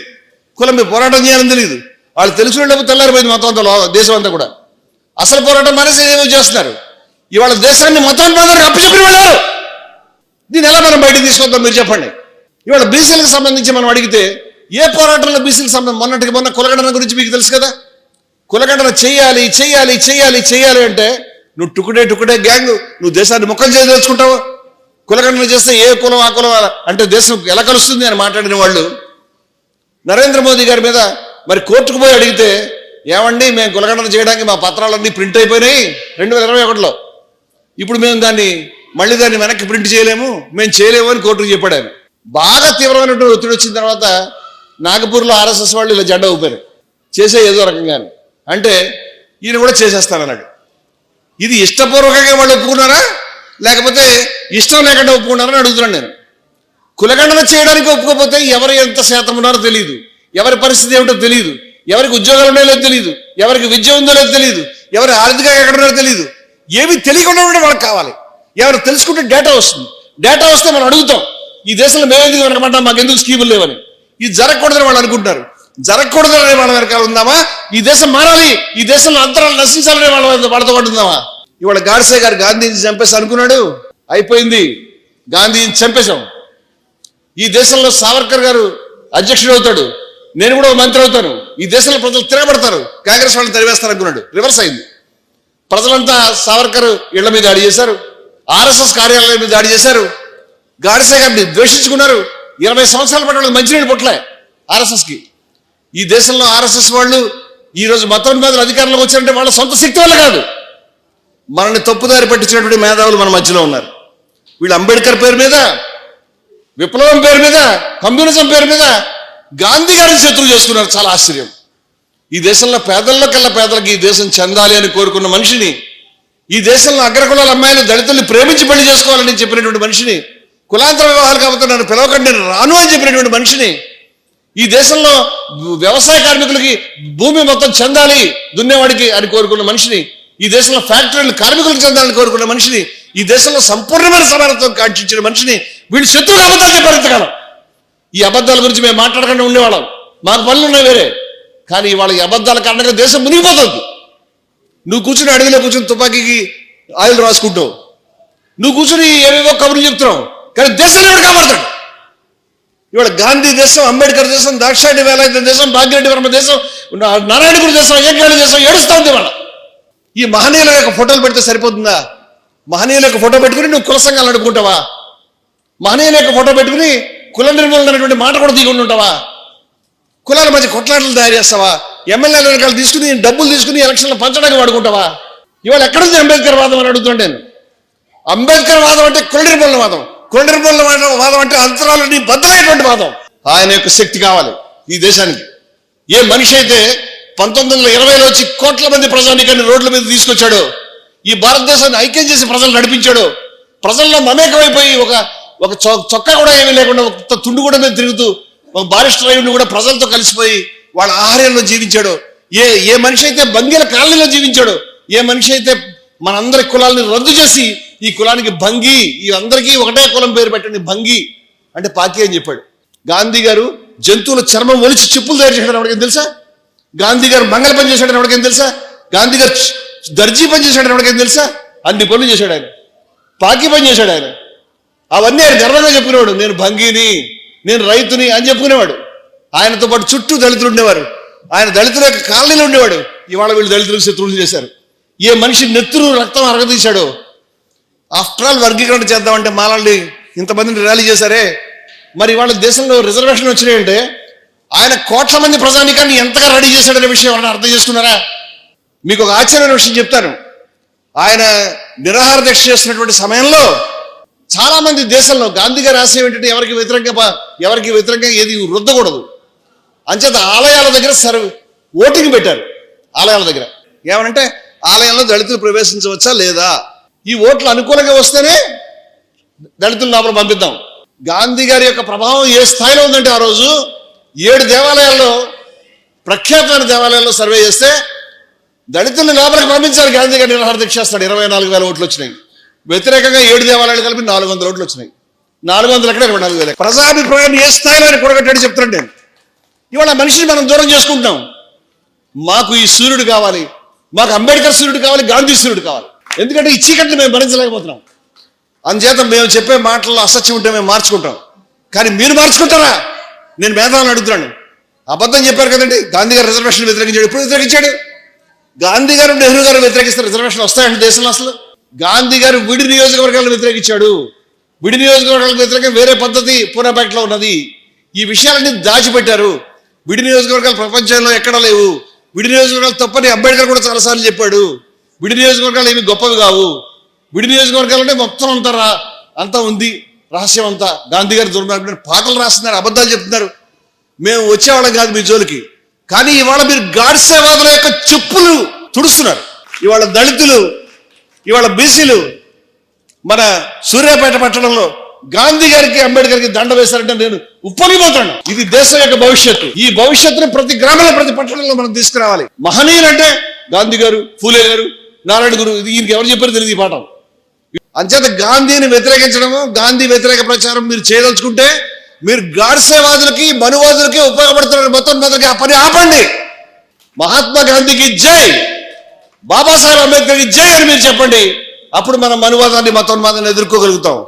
కులం మీద పోరాటం చేయాలని తెలియదు. వాళ్ళు తెలుసుకునేటప్పుడు తెల్లారిపోయింది మొత్తం అంతా, దేశం అంతా కూడా. అసలు పోరాటం మానేసి ఏమో చేస్తున్నారు. ఇవాళ దేశాన్ని మతోన్మాదానికి అప్పచెప్పిన వాళ్ళు. దీన్ని ఎలా మనం బయటకు తీసుకొద్దాం మీరు చెప్పండి. ఇవాళ బీసీలకు సంబంధించి మనం అడిగితే ఏ పోరాటంలో బీసీలకు సంబంధించి మొన్న కులగణన గురించి మీకు తెలుసు కదా. కులగణన చెయ్యాలి చెయ్యాలి చెయ్యాలి చెయ్యాలి అంటే నువ్వు టుకుడే గ్యాంగ్, నువ్వు దేశాన్ని ముఖం చేయదలుచుకుంటావు. కులగణన చేస్తే ఏ కులం ఆ కులం అంటే దేశం ఎలా కలుస్తుంది అని మాట్లాడిన వాళ్ళు నరేంద్ర మోదీ గారి మీద మరి కోర్టుకు పోయి అడిగితే, ఏమండి మేము కులగణన చేయడానికి మా పత్రాలన్నీ ప్రింట్ అయిపోయినాయి 2021లో, ఇప్పుడు మేము మళ్ళీ దాన్ని వెనక్కి ప్రింట్ చేయలేము, మేము చేయలేము అని కోర్టుకు చెప్పాడు ఆయన. బాగా తీవ్రమైనటువంటి ఒత్తిడి వచ్చిన తర్వాత నాగపూర్లో ఆర్ఎస్ఎస్ వాళ్ళు ఇలా జెండా ఊపారు, చేసే ఏదో రకంగానే. అంటే ఈయన కూడా చేసేస్తానన్నాడు. ఇది ఇష్టపూర్వకంగా వాళ్ళు ఒప్పుకున్నారా లేకపోతే ఇష్టం లేకుండా ఒప్పుకున్నారని అడుగుతున్నాను నేను. కులగణన చేయడానికి ఒప్పుకోకపోతే ఎవరు ఎంత శాతం ఉన్నారో తెలియదు, ఎవరి పరిస్థితి ఏమిటో తెలియదు, ఎవరికి ఉద్యోగాలు ఉన్నాయో లేదో తెలియదు, ఎవరికి విద్య ఉందో లేదో తెలియదు, ఎవరి ఆర్థికంగా ఎక్కడ ఉన్నారో తెలియదు. ఏమి తెలియకుండా ఉంటే వాళ్ళకి కావాలి. ఎవరు తెలుసుకుంటే డేటా వస్తుంది. డేటా వస్తే మనం అడుగుతాం, ఈ దేశంలో మేమేందుకు వెనకమంటాం, మాకు ఎందుకు స్కీములు లేవని. ఇది జరగకూడదని వాళ్ళు అనుకుంటున్నారు. జరగకూడదని వాళ్ళ వెనకాల ఉందామా? ఈ దేశం మారాలి, ఈ దేశంలో అంతరాలు నశించాలని వాళ్ళతో పాటు ఉందామా? ఇవాళ గాడ్సే గారు గాంధీజీ చంపేసి అనుకున్నాడు, అయిపోయింది, గాంధీజీని చంపేశాం. ఈ దేశంలో సావర్కర్ గారు అధ్యక్షుడు అవుతాడు, నేను కూడా మంత్రి అవుతాను, ఈ దేశంలో ప్రజలు తిరగబడతారు, కాంగ్రెస్ వాళ్ళని తరివేస్తారు అనుకున్నాడు. రివర్స్ అయింది. ప్రజలంతా సావర్కర్ ఇళ్ల మీద దాడి చేశారు, ఆర్ఎస్ఎస్ కార్యాలయం మీద దాడి చేశారు, గాడ్సే గారిని ద్వేషించుకున్నారు. 20 సంవత్సరాల పాటు వాళ్ళకి మంచినీళ్ళు పుట్టలే ఆర్ఎస్ఎస్కి. ఈ దేశంలో ఆర్ఎస్ఎస్ వాళ్ళు ఈరోజు మతోన్మాదులు అధికారంలోకి వచ్చారంటే వాళ్ళ సొంత శక్తి వల్ల కాదు, మనల్ని తప్పుదారి పట్టించినటువంటి మేధావులు మన మధ్యలో ఉన్నారు. వీళ్ళు అంబేద్కర్ పేరు మీద, విప్లవం పేరు మీద, కమ్యూనిజం పేరు మీద గాంధీ గారిని శత్రువు చేసుకున్నారు. చాలా ఆశ్చర్యం. ఈ దేశంలో పేదల్లో కల్లా పేదలకి ఈ దేశం చెందాలి అని కోరుకున్న మనిషిని, ఈ దేశంలో అగ్రకులాల అమ్మాయిలు దళితుల్ని ప్రేమించి పెళ్లి చేసుకోవాలని చెప్పినటువంటి మనిషిని, కులాంతర వివాహాలు కాబట్టి నన్ను పిలవకండి నేను రాను అని చెప్పినటువంటి మనిషిని, ఈ దేశంలో వ్యవసాయ కార్మికులకి భూమి మొత్తం చెందాలి దున్నేవాడికి అని కోరుకున్న మనిషిని, ఈ దేశంలో ఫ్యాక్టరీలు కార్మికులకు చెందాలని కోరుకున్న మనిషిని, ఈ దేశంలో సంపూర్ణమైన సమానత్వం కాంక్షించిన మనిషిని వీళ్ళు శత్రువులు అబద్ధాలు చెప్పారు ఇంతకాలం. ఈ అబద్ధాల గురించి మేము మాట్లాడకుండా ఉండేవాళ్ళం. మాకు పనులు ఉన్నాయి వేరే. కానీ వాళ్ళ అబద్ధాల కారణంగా దేశం మునిగిపోతుంది. నువ్వు కూర్చుని అడవిలో కూర్చుని తుపాకీకి ఆయిల్ రాసుకుంటావు, నువ్వు కూర్చుని ఏవేవో కబుర్లు చెప్తున్నావు, కానీ దేశాన్ని ఎవడు కాపాడతాడు? ఇవాళ గాంధీ దేశం, అంబేద్కర్ దేశం, దాక్షాయణి వేలాయుధ దేశం, భాగ్యరెడ్డి వర్మ దేశం, నారాయణగురు దేశం, ఏకనాథ దేశం ఏడుస్తూ ఉంది. వాళ్ళ ఈ మహనీయుల యొక్క ఫోటోలు పెడితే సరిపోతుందా? మహనీయుల యొక్క ఫోటో పెట్టుకుని నువ్వు కుల సంఘాలు నడుపుకుంటావా? మహనీయుల యొక్క ఫోటో పెట్టుకుని కుల నిర్మూలన అనేటువంటి మాట కూడా తీయకుండా ఉంటావా? కులాల మధ్య కొట్లాటలు తయారు చేస్తావా? ఎమ్మెల్యేల వెనకాల తీసుకుని డబ్బులు తీసుకుని ఎలక్షన్లు పంచడానికి వాడుకుంటావా? ఇవాళ ఎక్కడుంది అంబేద్కర్ వాదం అని అడుగుతుంటే, అంబేద్కర్ వాదం అంటే కుల నిర్మూలన వాదం, కుల నిర్మూలన వాదం అంటే అంతరాలని బద్దలైనటువంటి వాదం. ఆయన యొక్క శక్తి కావాలి ఈ దేశానికి. ఏ మనిషి అయితే 1920లో వచ్చి కోట్ల మంది ప్రజానికాన్ని రోడ్ల మీద తీసుకొచ్చాడు, ఈ భారతదేశాన్ని ఐక్యం చేసి ప్రజలు నడిపించాడు, ప్రజల్లో మమేకమైపోయి ఒక చొక్కా కూడా ఏమీ లేకుండా ఒక తుండు కూడా మీద తిరుగుతూ ఒక బారిస్టర్ అయ్యుండి కూడా ప్రజలతో కలిసిపోయి వాళ్ళ ఆహార్యంలో జీవించాడు. ఏ మనిషి అయితే బంగీల కాలనీలో జీవించాడు, ఏ మనిషి అయితే మనందరి కులాలని రద్దు చేసి ఈ కులానికి భంగి, ఈ అందరికీ ఒకటే కులం పేరు పెట్టండి భంగి అంటే పాకి అని చెప్పాడు. గాంధీ గారు జంతువుల చర్మం ఒలిచి చెప్పులు తయారు చేశాడు ఎవరికేం తెలుసా? గాంధీ గారు మంగళ పని చేశాడని ఎవరికేం తెలుసా? గాంధీ గారు దర్జీ పని చేశాడని ఎవరికేం తెలుసా? అన్ని పనులు చేశాడు ఆయన. పాకి పని చేశాడు ఆయన. అవన్నీ ఆయన గర్వంగా చెప్పుకునేవాడు. నేను భంగిని, నేను రైతుని అని చెప్పుకునేవాడు. ఆయనతో పాటు చుట్టూ దళితులు ఉండేవారు. ఆయన దళితుల యొక్క కాలనీలో ఉండేవాడు. ఇవాళ వీళ్ళు దళితులకు శత్రువులు చేశారు. ఏ మనిషి నెత్తురు రక్తం అరగదీశాడు. ఆఫ్టర్ ఆల్ వర్గీకరణ చేద్దామంటే మాలాంటి ఇంతమందిని ర్యాలీ చేశారే, మరి ఇవాళ దేశంలో రిజర్వేషన్ వచ్చినాయంటే ఆయన కోట్ల మంది ప్రజానికాన్ని ఎంతగా రెడీ చేశాడనే విషయం ఎవరైనా అర్థం చేసుకున్నారా? మీకు ఒక ఆశ్చర్యమైన విషయం చెప్తాను. ఆయన నిరాహార దీక్ష చేస్తున్నటువంటి సమయంలో చాలా మంది దేశంలో గాంధీ గారి ఆశయం ఏంటంటే ఎవరికి వ్యతిరేకంగా ఏది రుద్దకూడదు. అంచేత ఆలయాల దగ్గర ఓటింగ్ పెట్టారు. ఆలయాల దగ్గర ఏమనంటే ఆలయంలో దళితులు ప్రవేశించవచ్చా లేదా, ఈ ఓట్లు అనుకూలంగా వస్తేనే దళితులు లోపల పంపిద్దాం. గాంధీ గారి యొక్క ప్రభావం ఏ స్థాయిలో ఉందంటే ఆ రోజు 7 దేవాలయాల్లో, ప్రఖ్యాతమైన దేవాలయాల్లో సర్వే చేస్తే దళితుల్ని లోపలికి పంపించాలి. గాంధీ గారి నిరాహార దీక్ష చేస్తాడు. 24,000 ఓట్లు వచ్చినాయి. వ్యతిరేకంగా 7 దేవాలయాలు కలిపి 400 ఓట్లు వచ్చినాయి. 400 ఎక్కడ 24,000. ప్రజాభిప్రాయాన్ని ఏ స్థాయిలో ఆయన కూడగట్టాడు చెప్తున్నాడు నేను. ఇవాళ మనిషిని మనం దూరం చేసుకుంటున్నాం. మాకు ఈ సూర్యుడు కావాలి, మాకు అంబేద్కర్ సూర్యుడు కావాలి, గాంధీ సూర్యుడు కావాలి. ఎందుకంటే ఈ చీకటిని మేము భరించలేకపోతున్నాం. అందుచేత మేము చెప్పే మాటల్లో అసత్యం ఉంటే మేము మార్చుకుంటాం. కానీ మీరు మార్చుకుంటారా? నేను మేధావులను అడుగుతున్నాను. అబద్ధం చెప్పారు కదండి, గాంధీ గారు రిజర్వేషన్ వ్యతిరేకించాడు. ఎప్పుడు వ్యతిరేకించాడు? గాంధీ గారు నెహ్రూ గారు వ్యతిరేకిస్తారు రిజర్వేషన్ వస్తాయండి దేశంలో? అసలు గాంధీ గారు విడి నియోజకవర్గాలను వ్యతిరేకించాడు. విడి నియోజకవర్గాలకు వ్యతిరేకంగా వేరే పద్ధతి పూనాపేటలో ఉన్నది. ఈ విషయాలన్నీ దాచిపెట్టారు. విడి నియోజకవర్గాలు ప్రపంచంలో ఎక్కడా లేవు. విడి నియోజకవర్గాలు తప్పని అంబేద్కర్ కూడా చాలాసార్లు చెప్పాడు. విడి నియోజకవర్గాలు ఏమి గొప్పవి కావు. విడి నియోజకవర్గాలు అంటే మొత్తం అంతా ఉంది, రహస్యం అంతా. గాంధీ గారు దుర్మార్గుడు పాటలు రాస్తున్నారు, అబద్ధాలు చెప్తున్నారు. మేము వచ్చేవాళ్ళం కాదు మీ జోలికి. కానీ ఇవాళ మీరు గాడ్సేవాదుల యొక్క చెప్పులు తుడుస్తున్నారు. ఇవాళ దళితులు, ఇవాళ బీసీలు మన సూర్యాపేట పట్టణంలో గాంధీ గారికి అంబేద్కర్కి దండ వేశారంటే నేను ఉప్పొంగిపోతాను. ఇది దేశం యొక్క భవిష్యత్తు. ఈ భవిష్యత్తుని ప్రతి గ్రామంలో, ప్రతి పట్టణంలో మనం తీసుకురావాలి. మహనీయులు అంటే గాంధీ గారు, ఫూలే గారు, నారాయణ గురు. ఇది ఈయనకి ఎవరు చెప్పారు తెలియదు ఈ పాఠం. అంచేత గాంధీని వ్యతిరేకించడము, గాంధీ వ్యతిరేక ప్రచారం మీరు చేయదలుచుకుంటే మీరు గాడ్సేవాదులకి, మనువాదులకి ఉపయోగపడుతున్నారు. మొత్తం మీదకి ఆ పని ఆపండి. మహాత్మా గాంధీకి జై, బాబాసాహెబ్ అంబేద్కర్కి జై అని మీరు చెప్పండి. అప్పుడు మనం మనువాదాన్ని, మతోన్మాదాన్ని ఎదుర్కోగలుగుతాం.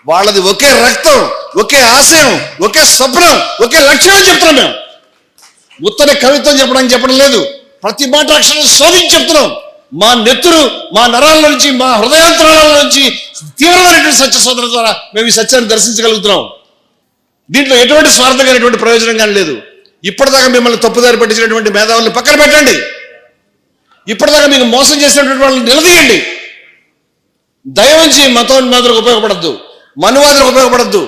వాళ్ళది ఒకే రక్తం, ఒకే ఆశయం, ఒకే స్వప్నం, ఒకే లక్ష్యం చెప్తున్నాం. మేము ఉత్తర కవిత్వం చెప్పడం లేదు. ప్రతి మాట అక్షరం శోధించి చెప్తున్నాం. మా నెత్తురు, మా నరాల నుంచి, మా హృదయాంతరాల నుంచి తీవ్రమైనటువంటి సత్య శోధన ద్వారా మేము ఈ సత్యాన్ని దర్శించగలుగుతున్నాం. దీంట్లో ఎటువంటి స్వార్థమైనటువంటి ప్రయోజనం కానీ లేదు. ఇప్పటిదాకా మిమ్మల్ని తప్పుదారి పట్టించినటువంటి మేధావుల్ని పక్కన పెట్టండి. ఇప్పటిదాకా మీకు మోసం చేసినటువంటి వాళ్ళని నిలదీయండి. దయవుంచి మతోన్మాదులకు ఉపయోగపడద్దు, మనువాదులకు ఉపయోగపడద్దు.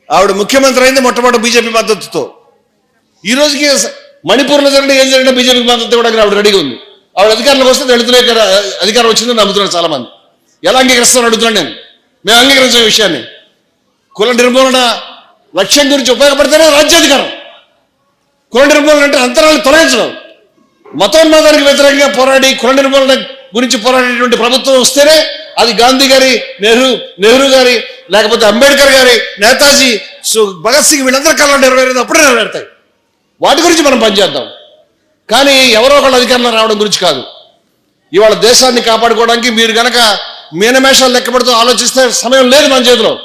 ఆవిడ ముఖ్యమంత్రి అయింది మొట్టమొదటి బీజేపీ మద్దతుతో. ఈ రోజుకి మణిపూర్లో జరిగిన ఏం జరిగినా బీజేపీకి మద్దతు ఇవ్వడానికి ఆవిడ రెడీగా ఉంది. ఆవిడ అధికారంలోకి వస్తే దళితులే అధికారం వచ్చిందని నమ్ముతున్నారు చాలా మంది. ఎలా అంగీకరిస్తామని అడుగుతున్నాను నేను. మేము అంగీకరించే విషయాన్ని. కుల నిర్మూలన లక్ష్యం గురించి ఉపయోగపడితేనే రాజ్యాధికారం. కుల నిర్మూలన అంటే అంతరాలను తొలగించడం. మతోన్మాదానికి వ్యతిరేకంగా పోరాడి కుల నిర్మూలన గురించి పోరాడేటువంటి ప్రభుత్వం వస్తేనే అది గాంధీ గారి, నెహ్రూ గారి, లేకపోతే అంబేద్కర్ గారి, నేతాజీ, భగత్ సింగ్ వీళ్ళందరి కాలంలో నెరవేరేది అప్పుడే నెరవేరుతాయి. వాటి గురించి మనం పనిచేద్దాం. కానీ ఎవరో ఒకళ్ళు అధికారంలో రావడం గురించి కాదు. ఇవాళ దేశాన్ని కాపాడుకోవడానికి మీరు గనక మీనమేషాలు లెక్కపెడుతూ ఆలోచిస్తే సమయం లేదు మన చేతిలో.